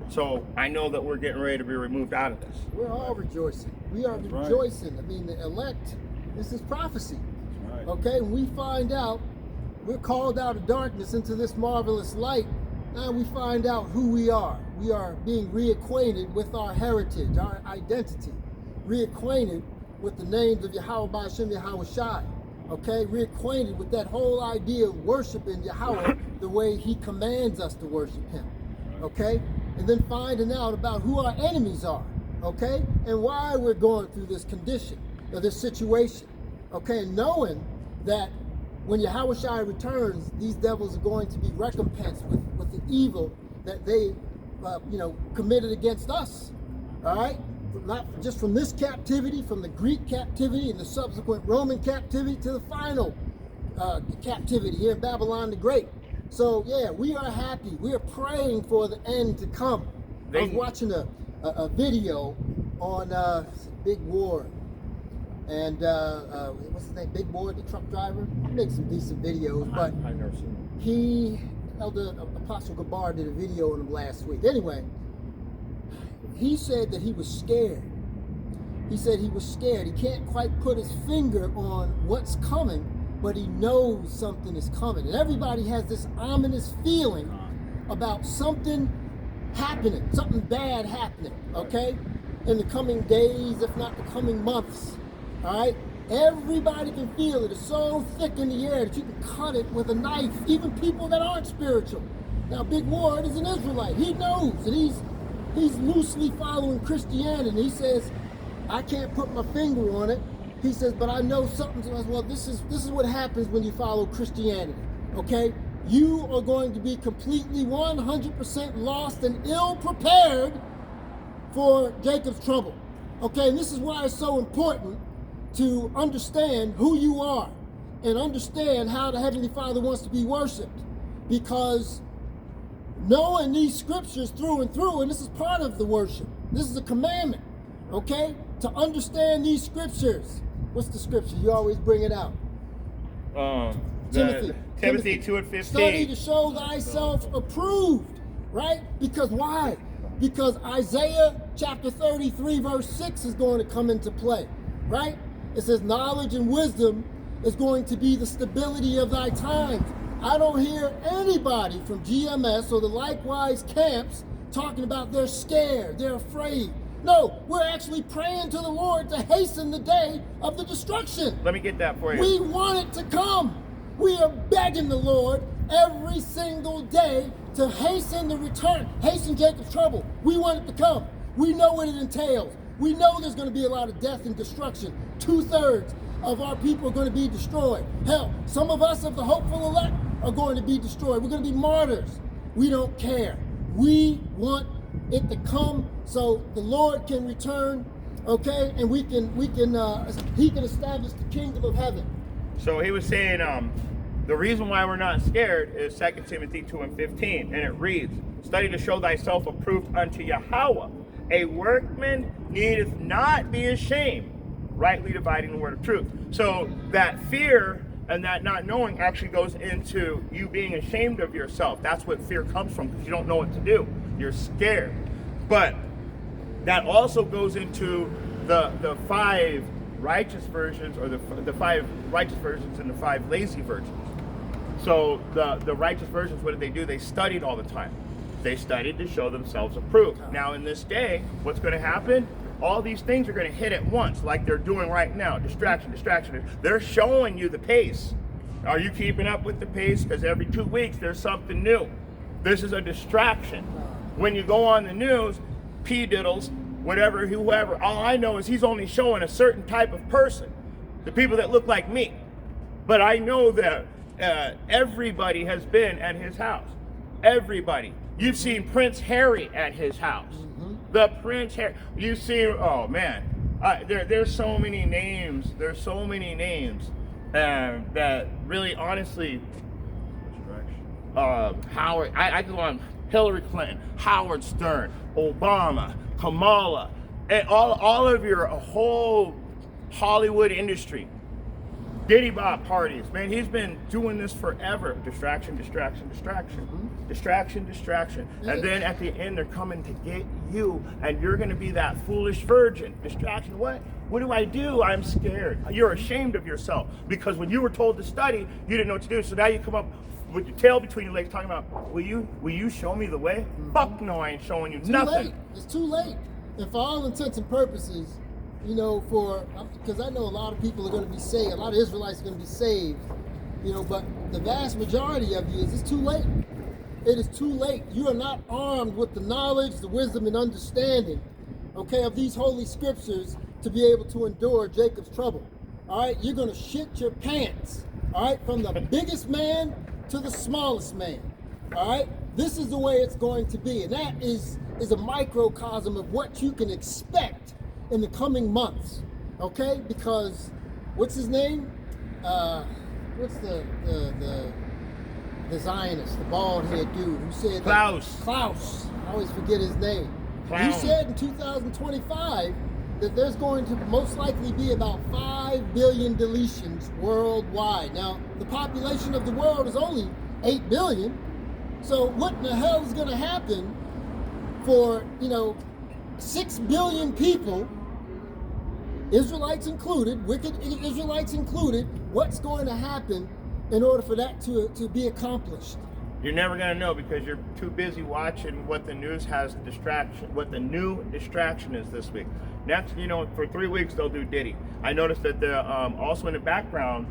So I know that we're getting ready to be removed out of this. We're all rejoicing. We are rejoicing. I mean, the elect, this is prophecy. Right. Okay, when we find out, we're called out of darkness into this marvelous light. Now we find out who we are. We are being reacquainted with our heritage, our identity. Reacquainted with the names of Yahweh Ba'ashem Yahweh Shai. Okay, reacquainted with that whole idea of worshiping Yahweh the way he commands us to worship him. Okay, and then finding out about who our enemies are. Okay, and why we're going through this condition or this situation. Okay, and knowing that when Yahweh Shai returns, these devils are going to be recompensed with the evil that they, committed against us. All right, not just from this captivity, from the Greek captivity and the subsequent Roman captivity to the final captivity here in Babylon the Great. So yeah, we are happy. We are praying for the end to come. I was watching a video on Big Ward. And what's his name? Big Ward, the truck driver. He makes some decent videos, but I've never seen him. he, Elder Apostle Gabar did a video on him last week. Anyway, he said that he was scared. He said he was scared. He can't quite put his finger on what's coming, but he knows something is coming. And everybody has this ominous feeling about something happening, something bad happening, okay? In the coming days, if not the coming months, all right? Everybody can feel it. It's so thick in the air that you can cut it with a knife, even people that aren't spiritual. Now, Big Ward is an Israelite. He knows, and he's loosely following Christianity. He says, I can't put my finger on it. He says, but I know something. Well, this is what happens when you follow Christianity, okay? You are going to be completely 100% lost and ill-prepared for Jacob's trouble, okay? And this is why it's so important to understand who you are and understand how the Heavenly Father wants to be worshiped, because knowing these scriptures through and through, and this is part of the worship, this is a commandment, okay? To understand these scriptures. What's the scripture? You always bring it out. Timothy 2 and 15. Study to show thyself approved, right? Because why? Because Isaiah chapter 33 verse 6 is going to come into play, right? It says knowledge and wisdom is going to be the stability of thy times. I don't hear anybody from GMS or the likewise camps talking about they're scared, they're afraid. No, we're actually praying to the Lord to hasten the day of the destruction. Let me get that for you. We want it to come. We are begging the Lord every single day to hasten the return, hasten Jacob's trouble. We want it to come. We know what it entails. We know there's going to be a lot of death and destruction. 2/3 of our people are going to be destroyed. Hell, some of us of the hopeful elect are going to be destroyed. We're going to be martyrs. We don't care. We want it to come so the Lord can return, okay, and he can establish the kingdom of heaven. So he was saying the reason why we're not scared is 2 Timothy 2 and 15, and it reads, study to show thyself approved unto Yahweh. A workman needeth not be ashamed, rightly dividing the word of truth. So that fear and that not knowing actually goes into you being ashamed of yourself. That's what fear comes from, because you don't know what to do. You're scared. But that also goes into the 5 righteous versions, or the 5 righteous versions and the 5 lazy versions. So the righteous versions, what did they do? They studied all the time. They studied to show themselves approved. Now in this day, what's going to happen? All these things are going to hit at once, like they're doing right now. Distraction. They're showing you the pace. Are you keeping up with the pace? Because every 2 weeks there's something new. This is a distraction. When you go on the news, P-diddles, whatever, whoever, all I know is he's only showing a certain type of person, the people that look like me. But I know that everybody has been at his house. everybody. You've seen Prince Harry at his house. The Prince Harry. You see, oh man, there's so many names. There's so many names that really, honestly, Howard. I go on Hillary Clinton, Howard Stern, Obama, Kamala, and all of your whole Hollywood industry. Diddy Bop parties, man, he's been doing this forever. Distraction, distraction, distraction. Distraction, distraction. And then at the end, they're coming to get you, and you're going to be that foolish virgin. Distraction, what? What do I do? I'm scared. You're ashamed of yourself because when you were told to study, you didn't know what to do. So now you come up with your tail between your legs talking about, will you show me the way? Fuck no, I ain't showing you nothing. Late. It's too late. And for all intents and purposes, you know, because I know a lot of people are going to be saved, a lot of Israelites are going to be saved, you know, but the vast majority of you it's too late. It is too late. You are not armed with the knowledge, the wisdom, and understanding, okay, of these holy scriptures to be able to endure Jacob's trouble. All right, you're going to shit your pants, all right, from the biggest man to the smallest man, all right? This is the way it's going to be, and that is a microcosm of what you can expect in the coming months, okay? Because what's his name? What's the Zionist, the bald head dude who said Klaus. Klaus. I always forget his name. Clown. He said in 2025 that there's going to most likely be about 5 billion deletions worldwide. Now, the population of the world is only 8 billion. So what in the hell is going to happen for, 6 billion people, Israelites included, wicked Israelites included? What's going to happen in order for that to be accomplished? You're never going to know because you're too busy watching what the news has distraction, what the new distraction is this week. Next, for 3 weeks they'll do Diddy. I noticed that the also in the background,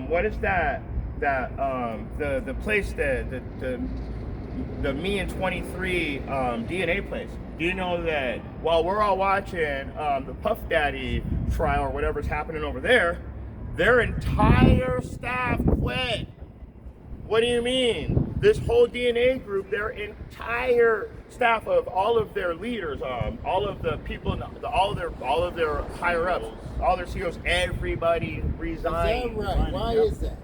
what is that? The place the Me and 23 DNA place. Do you know that while we're all watching the Puff Daddy trial or whatever's happening over there, their entire staff quit? What do you mean? This whole DNA group, their entire staff of all of their leaders, all of the people, all of their higher ups, all their CEOs, everybody resigned. Is that right? Why is that?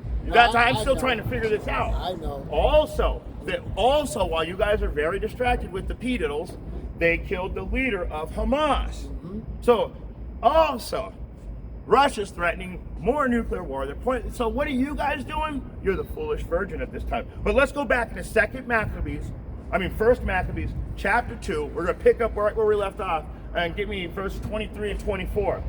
I'm still trying to figure this out. I know. Also, while you guys are very distracted with the P-diddles, they killed the leader of Hamas. So, also, Russia's threatening more nuclear war. So what are you guys doing? You're the foolish virgin at this time. But let's go back to First Maccabees, chapter 2. We're going to pick up right where we left off and give me verse 23 and 24.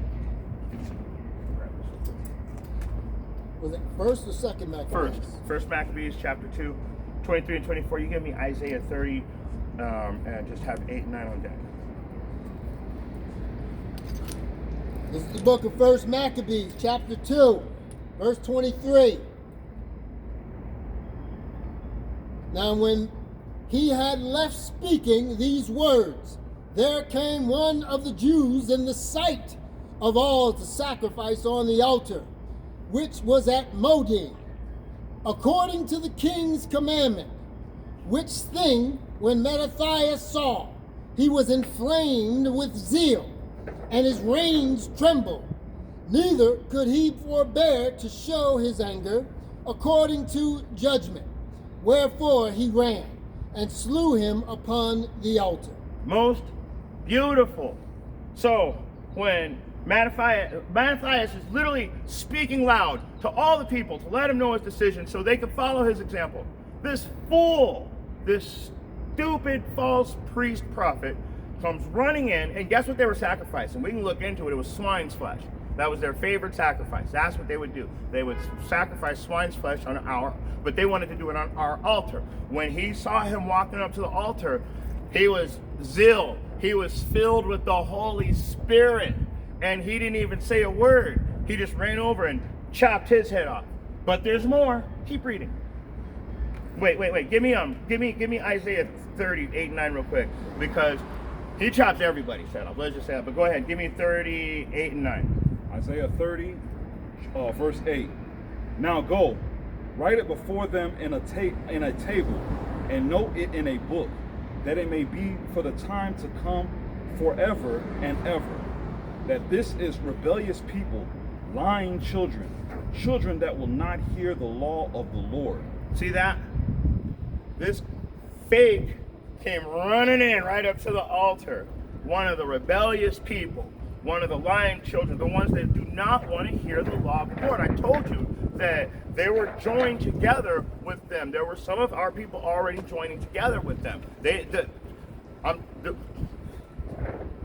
Was it first or second Maccabees? First Maccabees, chapter 2, 23 and 24. You give me Isaiah 30 and just have 8 and 9 on deck. This is the book of First Maccabees, chapter 2, verse 23. Now when he had left speaking these words, there came one of the Jews in the sight of all to sacrifice on the altar, which was at Modin, according to the king's commandment, which thing when Mattathias saw, he was inflamed with zeal, and his reins trembled. Neither could he forbear to show his anger according to judgment. Wherefore he ran and slew him upon the altar. Most beautiful. So when Mattathias is literally speaking loud to all the people to let him know his decision so they could follow his example. This fool, this stupid false priest prophet comes running in, and guess what they were sacrificing? We can look into it. It was swine's flesh. That was their favorite sacrifice. That's what they would do. They would sacrifice swine's flesh but they wanted to do it on our altar. When he saw him walking up to the altar, he was zeal. He was filled with the Holy Spirit, and he didn't even say a word. He just ran over and chopped his head off. But there's more. Keep reading. Wait. Give me Isaiah 30, 8 and 9 real quick, because he chops everybody's head off. Let's just say that. But go ahead. Give me 30, 8 and 9. Isaiah 30, verse 8. Now go, write it before them in a table, and note it in a book, that it may be for the time to come forever and ever, that this is rebellious people, lying children, children that will not hear the law of the Lord. See that? This fake came running in right up to the altar. One of the rebellious people, one of the lying children, the ones that do not want to hear the law of the Lord. I told you that they were joined together with them. There were some of our people already joining together with them.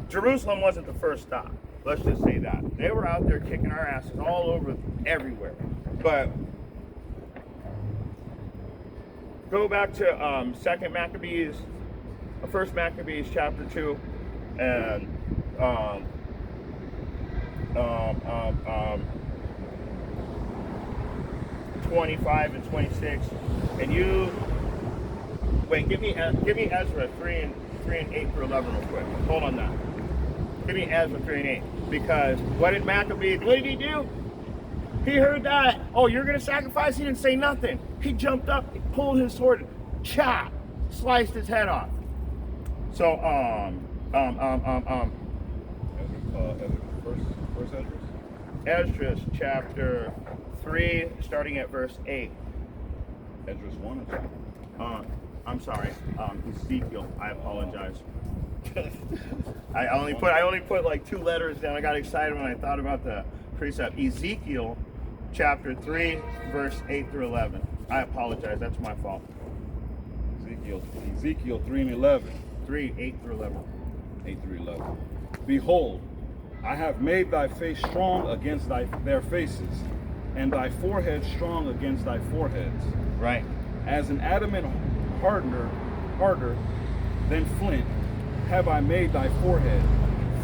Jerusalem wasn't the first stop. Let's just say that. They were out there kicking our asses all over everywhere. But go back to Second Maccabees, First Maccabees chapter 2, and 25 and 26. And you wait. Give me Ezra 3 and 8 through 11 real quick. Hold on that. Give me Ezra 3 and 8, because what did Maccabees? What did he do? He heard that. Oh, you're gonna sacrifice? He didn't say nothing. He jumped up, pulled his sword, chop, sliced his head off. So First Esdras? Esdras chapter 3, starting at verse 8. Esdras 1 or 2? I'm sorry, Ezekiel. I apologize. I only put like 2 letters down. I got excited when I thought about the precept. Ezekiel chapter 3, verse 8 through 11. I apologize. That's my fault. Ezekiel 3 and 11. 3, 8 through 11. 8 through 11. Behold, I have made thy face strong against their faces, and thy forehead strong against thy foreheads. Right. As an adamant harder than flint, have I made thy forehead.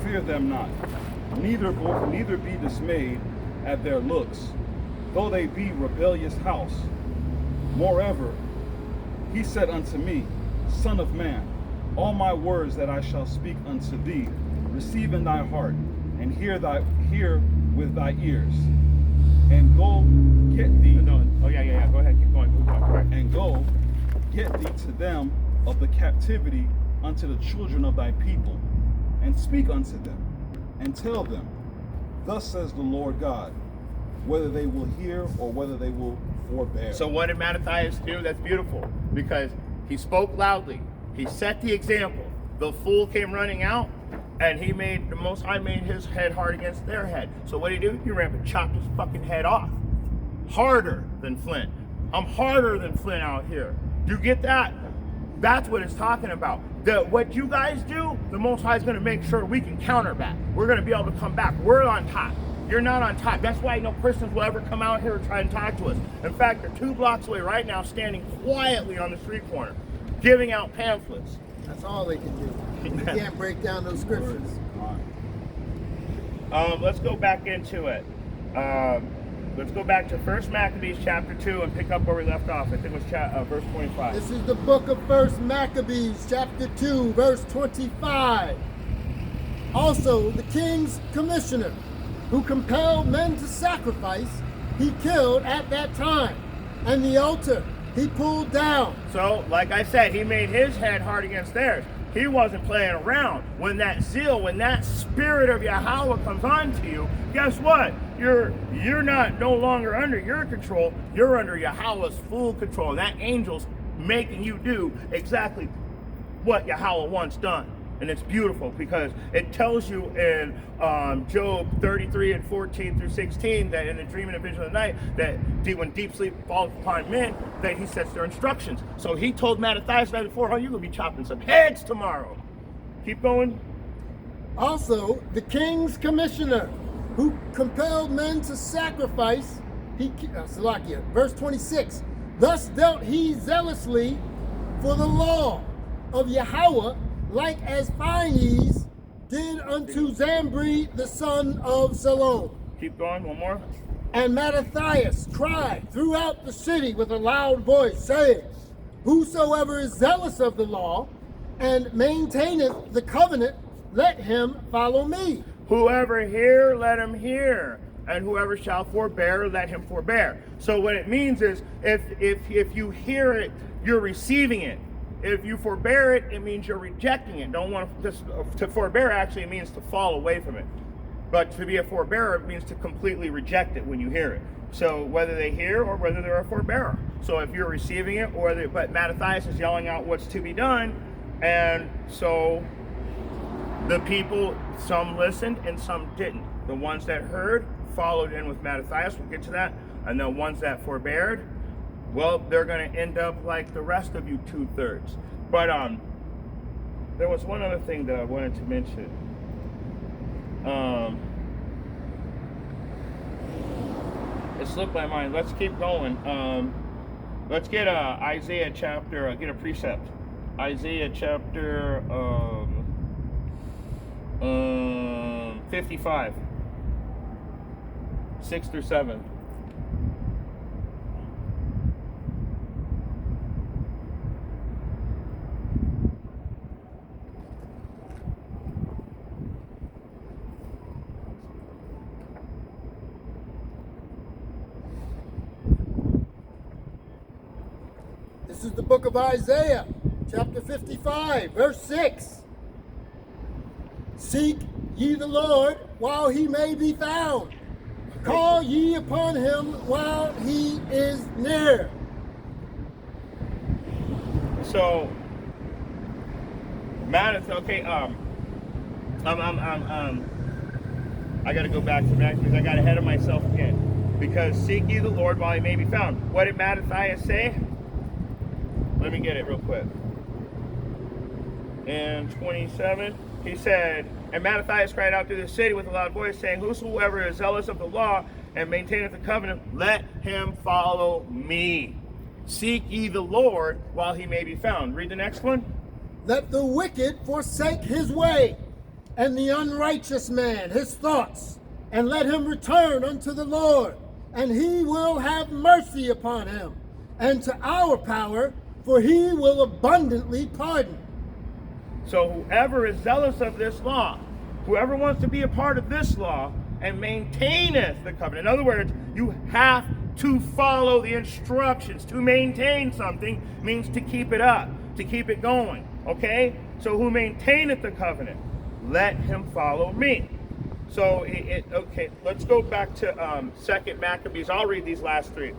Fear them not, neither be dismayed at their looks, though they be rebellious house. Moreover, he said unto me, Son of man, all my words that I shall speak unto thee, receive in thy heart, and hear with thy ears, and go get thee. No. Oh yeah. Go ahead. Keep going. Correct. And go get thee to them of the captivity unto the children of thy people, and speak unto them, and tell them, Thus says the Lord God, whether they will hear or whether they will forbear. So what did Mattathias do? That's beautiful, because he spoke loudly. He set the example. The fool came running out, and the Most High made his head hard against their head. So what did he do? He ran and chopped his fucking head off. Harder than flint. I'm harder than flint out here. Do you get that? That's what it's talking about. What you guys do, the Most High is going to make sure we can counter back. We're going to be able to come back. We're on top. You're not on top. That's why no Christians will ever come out here and try and talk to us. In fact, they're 2 blocks away right now, standing quietly on the street corner, giving out pamphlets. That's all they can do. They can't break down those scriptures. Let's go back into it. Let's go back to First Maccabees chapter 2 and pick up where we left off. I think it was verse 25. This is the book of First Maccabees, chapter 2, verse 25. Also, the king's commissioner, who compelled men to sacrifice, he killed at that time, and the altar he pulled down. So, like I said, he made his head hard against theirs. He wasn't playing around. When that zeal, when that spirit of Yahweh comes onto you, guess what? You're no longer under your control. You're under Yahweh's full control. And that angel's making you do exactly what Yahweh wants done. And it's beautiful because it tells you in Job 33 and 14 through 16 that in the dream and a vision of the night, that when deep sleep falls upon men, that he sets their instructions. So he told Mattathias the night before, you're going to be chopping some heads tomorrow. Keep going. Also, the king's commissioner, who compelled men to sacrifice, verse 26, thus dealt he zealously for the law of Yahweh, like as Phinehas did unto Zambri the son of Salom. Keep going, one more. And Mattathias cried throughout the city with a loud voice, saying, Whosoever is zealous of the law and maintaineth the covenant, let him follow me. Whoever hear, let him hear. And whoever shall forbear, let him forbear. So what it means is, if you hear it, you're receiving it. if you forbear it, it means you're rejecting it. Don't want to forbear actually means to fall away from it. But to be a forbearer means to completely reject it when you hear it. So whether they hear or whether they're a forbearer. So if you're receiving it, but Mattathias is yelling out what's to be done, and so the people, some listened and some didn't. The ones that heard followed in with Mattathias. We'll get to that. And the ones that forbeared, well, they're going to end up like the rest of you 2/3. But there was one other thing that I wanted to mention. It slipped my mind. Let's keep going. Let's get Isaiah chapter, get a precept. Isaiah chapter 55, 6 through 7. This is the book of Isaiah, chapter 55, verse 6. Seek ye the Lord while he may be found. Call ye upon him while he is near. So, okay, I got to go back to that because I got ahead of myself again. Because seek ye the Lord while he may be found. What did Mattathias say? Let me get it real quick. In 27, he said, and Mattathias cried out through the city with a loud voice, saying, whosoever is zealous of the law and maintaineth the covenant, let him follow me. Seek ye the Lord while he may be found. Read the next one. Let the wicked forsake his way, and the unrighteous man his thoughts, and let him return unto the Lord, and he will have mercy upon him, and to our power, for he will abundantly pardon. So whoever is zealous of this law, whoever wants to be a part of this law and maintaineth the covenant. In other words, you have to follow the instructions. To maintain something means to keep it up, to keep it going. Okay? So who maintaineth the covenant? Let him follow me. So, okay, let's go back to 2 Maccabees. I'll read these last three.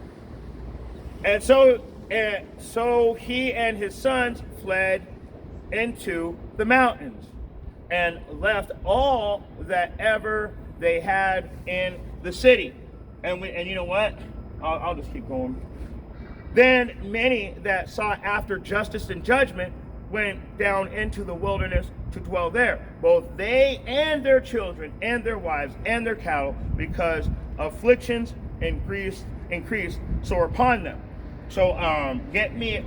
And so he and his sons fled into the mountains and left all that ever they had in the city. And you know what? I'll just keep going. Then many that sought after justice and judgment went down into the wilderness to dwell there, both they and their children and their wives and their cattle, because afflictions increased sore upon them. So get me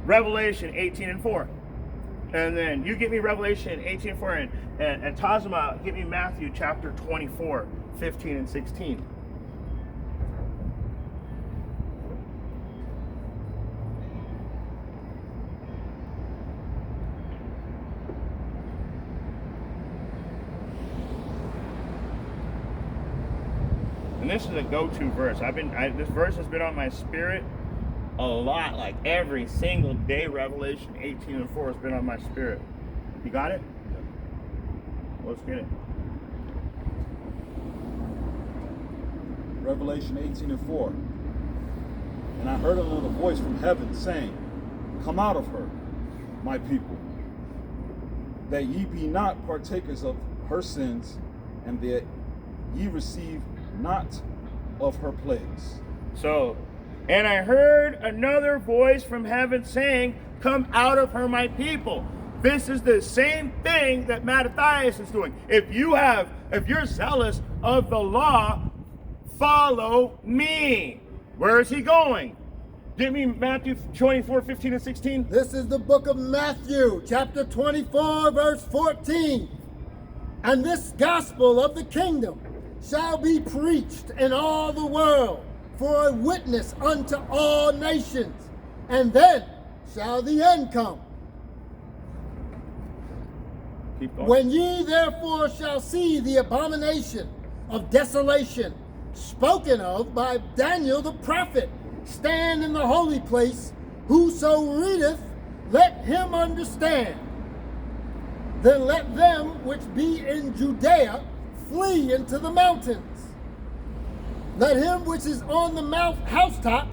Revelation 18:4, and then you get me Revelation 18:4, and Tazma, get me Matthew chapter 24, 15 and 16. And this is a go-to verse. This verse has been on my spirit a lot, like every single day. Revelation 18:4 has been on my spirit. You got it? Let's get it. Revelation 18:4. And I heard another voice from heaven saying, come out of her, my people, that ye be not partakers of her sins, and that ye receive not of her plagues. So, and I heard another voice from heaven saying, come out of her, my people. This is the same thing that Mattathias is doing. If you're zealous of the law, follow me. Where is he going? Give me Matthew 24, 15 and 16. This is the book of Matthew, chapter 24, verse 14. And this gospel of the kingdom shall be preached in all the world for a witness unto all nations, and then shall the end come. Keep going. When ye therefore shall see the abomination of desolation spoken of by Daniel the prophet, stand in the holy place, whoso readeth, let him understand. Then let them which be in Judea flee into the mountains. Let him which is on the housetop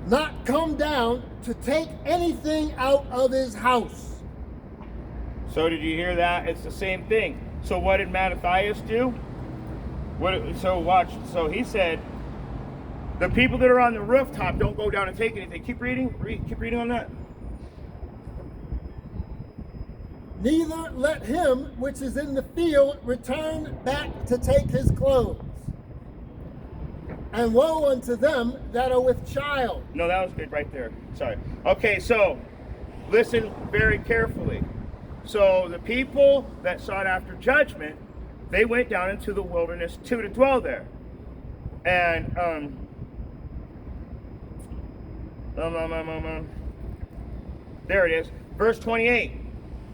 not come down to take anything out of his house. So did you hear that? It's the same thing. So what did Mattathias do? So watch. So he said, the people that are on the rooftop don't go down and take anything. Keep reading. Keep reading on that. Neither let him which is in the field return back to take his clothes. And woe unto them that are with child. No, that was good right there. Sorry. Okay, so listen very carefully. So the people that sought after judgment, they went down into the wilderness to dwell there. And there it is. Verse 28.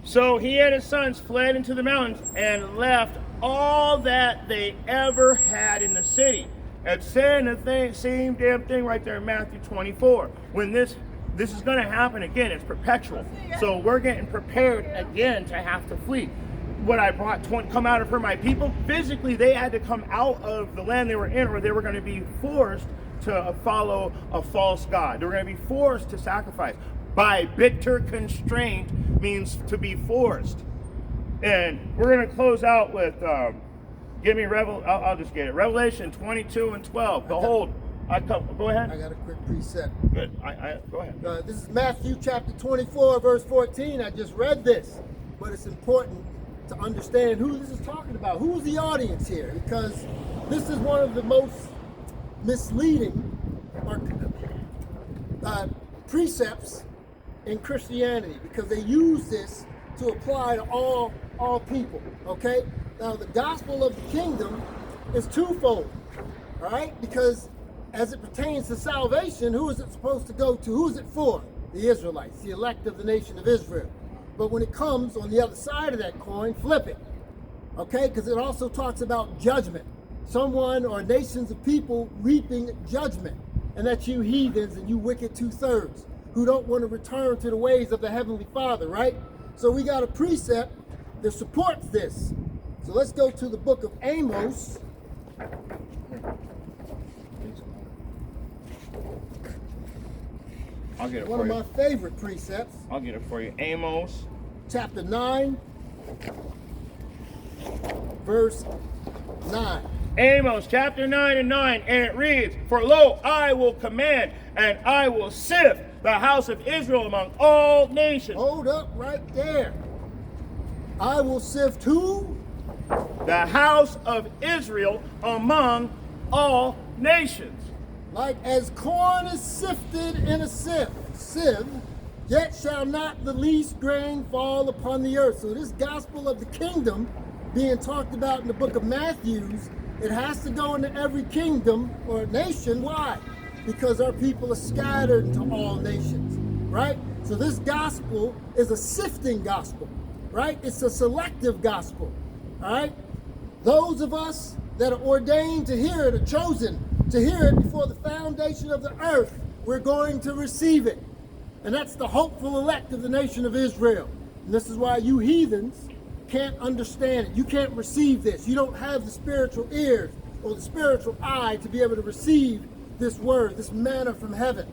So he and his sons fled into the mountains and left all that they ever had in the city. It's saying the same damn thing right there in Matthew 24. When this is going to happen again, it's perpetual. So we're getting prepared again to have to flee. What I brought, come out of her, my people, physically they had to come out of the land they were in, or they were going to be forced to follow a false god. They were going to be forced to sacrifice. By bitter constraint means to be forced. And we're going to close out with, I'll just get it. Revelation 22 and 12. Behold, go ahead. I got a quick precept. Good. Go ahead. This is Matthew chapter 24, verse 14. I just read this, but it's important to understand who this is talking about. Who's the audience here? Because this is one of the most misleading precepts in Christianity, because they use this to apply to all people. Okay? Now, the gospel of the kingdom is twofold. All right? Because as it pertains to salvation, who is it supposed to go to? Who is it for? The Israelites, the elect of the nation of Israel. But when it comes on the other side of that coin, flip it. Okay? Because it also talks about judgment. Someone or nations of people reaping judgment. And that's you heathens and you wicked 2/3 who don't want to return to the ways of the Heavenly Father, right? So we got a precept that supports this. So let's go to the book of Amos. I'll get it One for of you. my favorite precepts. I'll get it for you. Amos. Chapter 9, verse 9. Amos chapter 9 and 9, and it reads, For lo, I will command, and I will sift the house of Israel among all nations. Hold up right there. I will sift who? The house of Israel among all nations. Like as corn is sifted in a sieve, yet shall not the least grain fall upon the earth. So this gospel of the kingdom being talked about in the book of Matthew, it has to go into every kingdom or nation. Why? Because our people are scattered to all nations, right? So this gospel is a sifting gospel, right? It's a selective gospel, all right? Those of us that are ordained to hear it, are chosen to hear it before the foundation of the earth, we're going to receive it. And that's the hopeful elect of the nation of Israel. And this is why you heathens can't understand it. You can't receive this. You don't have the spiritual ears or the spiritual eye to be able to receive this word, this manna from heaven.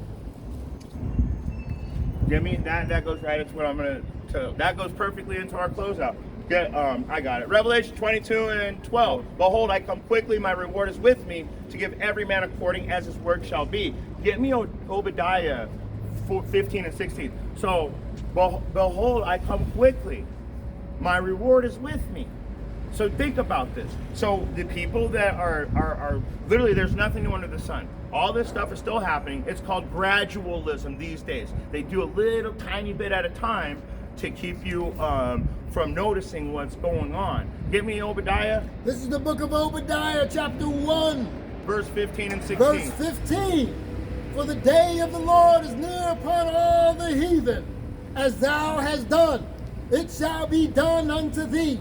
Give me that goes right into what I'm gonna tell. That goes perfectly into our closeout. I got it. Revelation 22 and 12. Behold, I come quickly, my reward is with me, to give every man according as his work shall be. Get me Obadiah 15 and 16. So, behold, I come quickly. My reward is with me. So think about this. So the people that are literally, there's nothing new under the sun. All this stuff is still happening. It's called gradualism these days. They do a little tiny bit at a time to keep you from noticing what's going on. Give me Obadiah. This is the book of Obadiah, chapter 1. Verse 15 and 16. Verse 15. For the day of the Lord is near upon all the heathen, as thou hast done. It shall be done unto thee.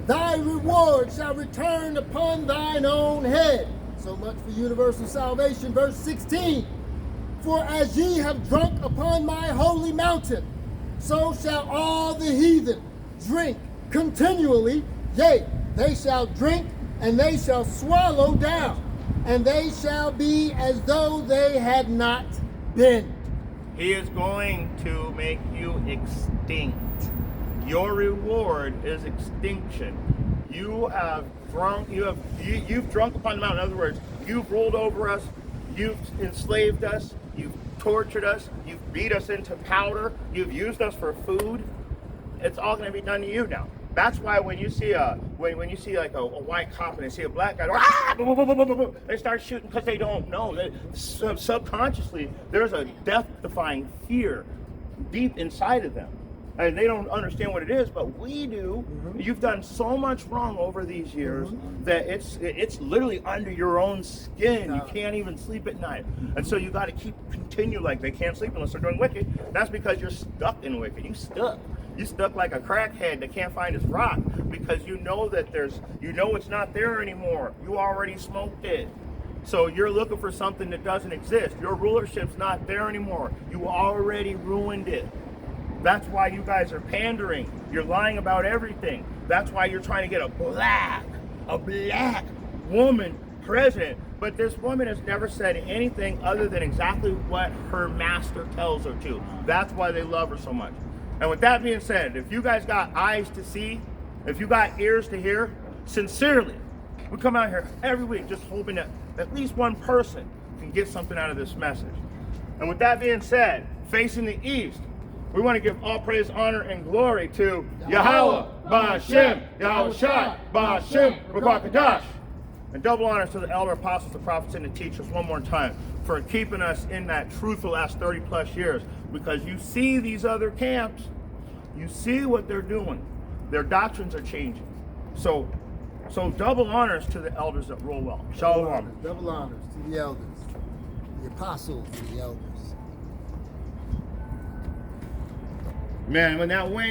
Thy reward shall return upon thine own head. So much for universal salvation. Verse 16. For as ye have drunk upon my holy mountain, so shall all the heathen drink continually. Yea, they shall drink, and they shall swallow down, and they shall be as though they had not been. He is going to make you extinct. Your reward is extinction. You've drunk upon the mountain. In other words, you've ruled over us, you've enslaved us, you've tortured us, you've beat us into powder, you've used us for food. It's all going to be done to you now. That's why when you see when you see like a white cop and they see a black guy, they start shooting because they don't know. Subconsciously, there's a death-defying fear deep inside of them, and they don't understand what it is, but we do. You've done so much wrong over these years that it's literally under your own skin. You can't even sleep at night, and so you got to continue. Like, they can't sleep unless they're doing wicked. That's because you're stuck in wicked. You stuck like a crackhead that can't find his rock, because you know that it's not there anymore. You already smoked it. So you're looking for something that doesn't exist. Your rulership's not there anymore. You already ruined it. That's why you guys are pandering. You're lying about everything. That's why you're trying to get a black woman president. But this woman has never said anything other than exactly what her master tells her to. That's why they love her so much. And with that being said, if you guys got eyes to see, if you got ears to hear, sincerely, we come out here every week just hoping that at least one person can get something out of this message. And with that being said, facing the east, we want to give all praise, honor, and glory to Yahweh, Ba'ashem, Yahweh Shai, Ba'ashem, Ruach and double honors to the elder apostles, the prophets, and the teachers one more time for keeping us in that truth the last 30 plus years. Because you see these other camps, you see what they're doing. Their doctrines are changing. So double honors to the elders that rule well. Shalom. Double honors to the elders, the apostles and the elders. Man, when that wind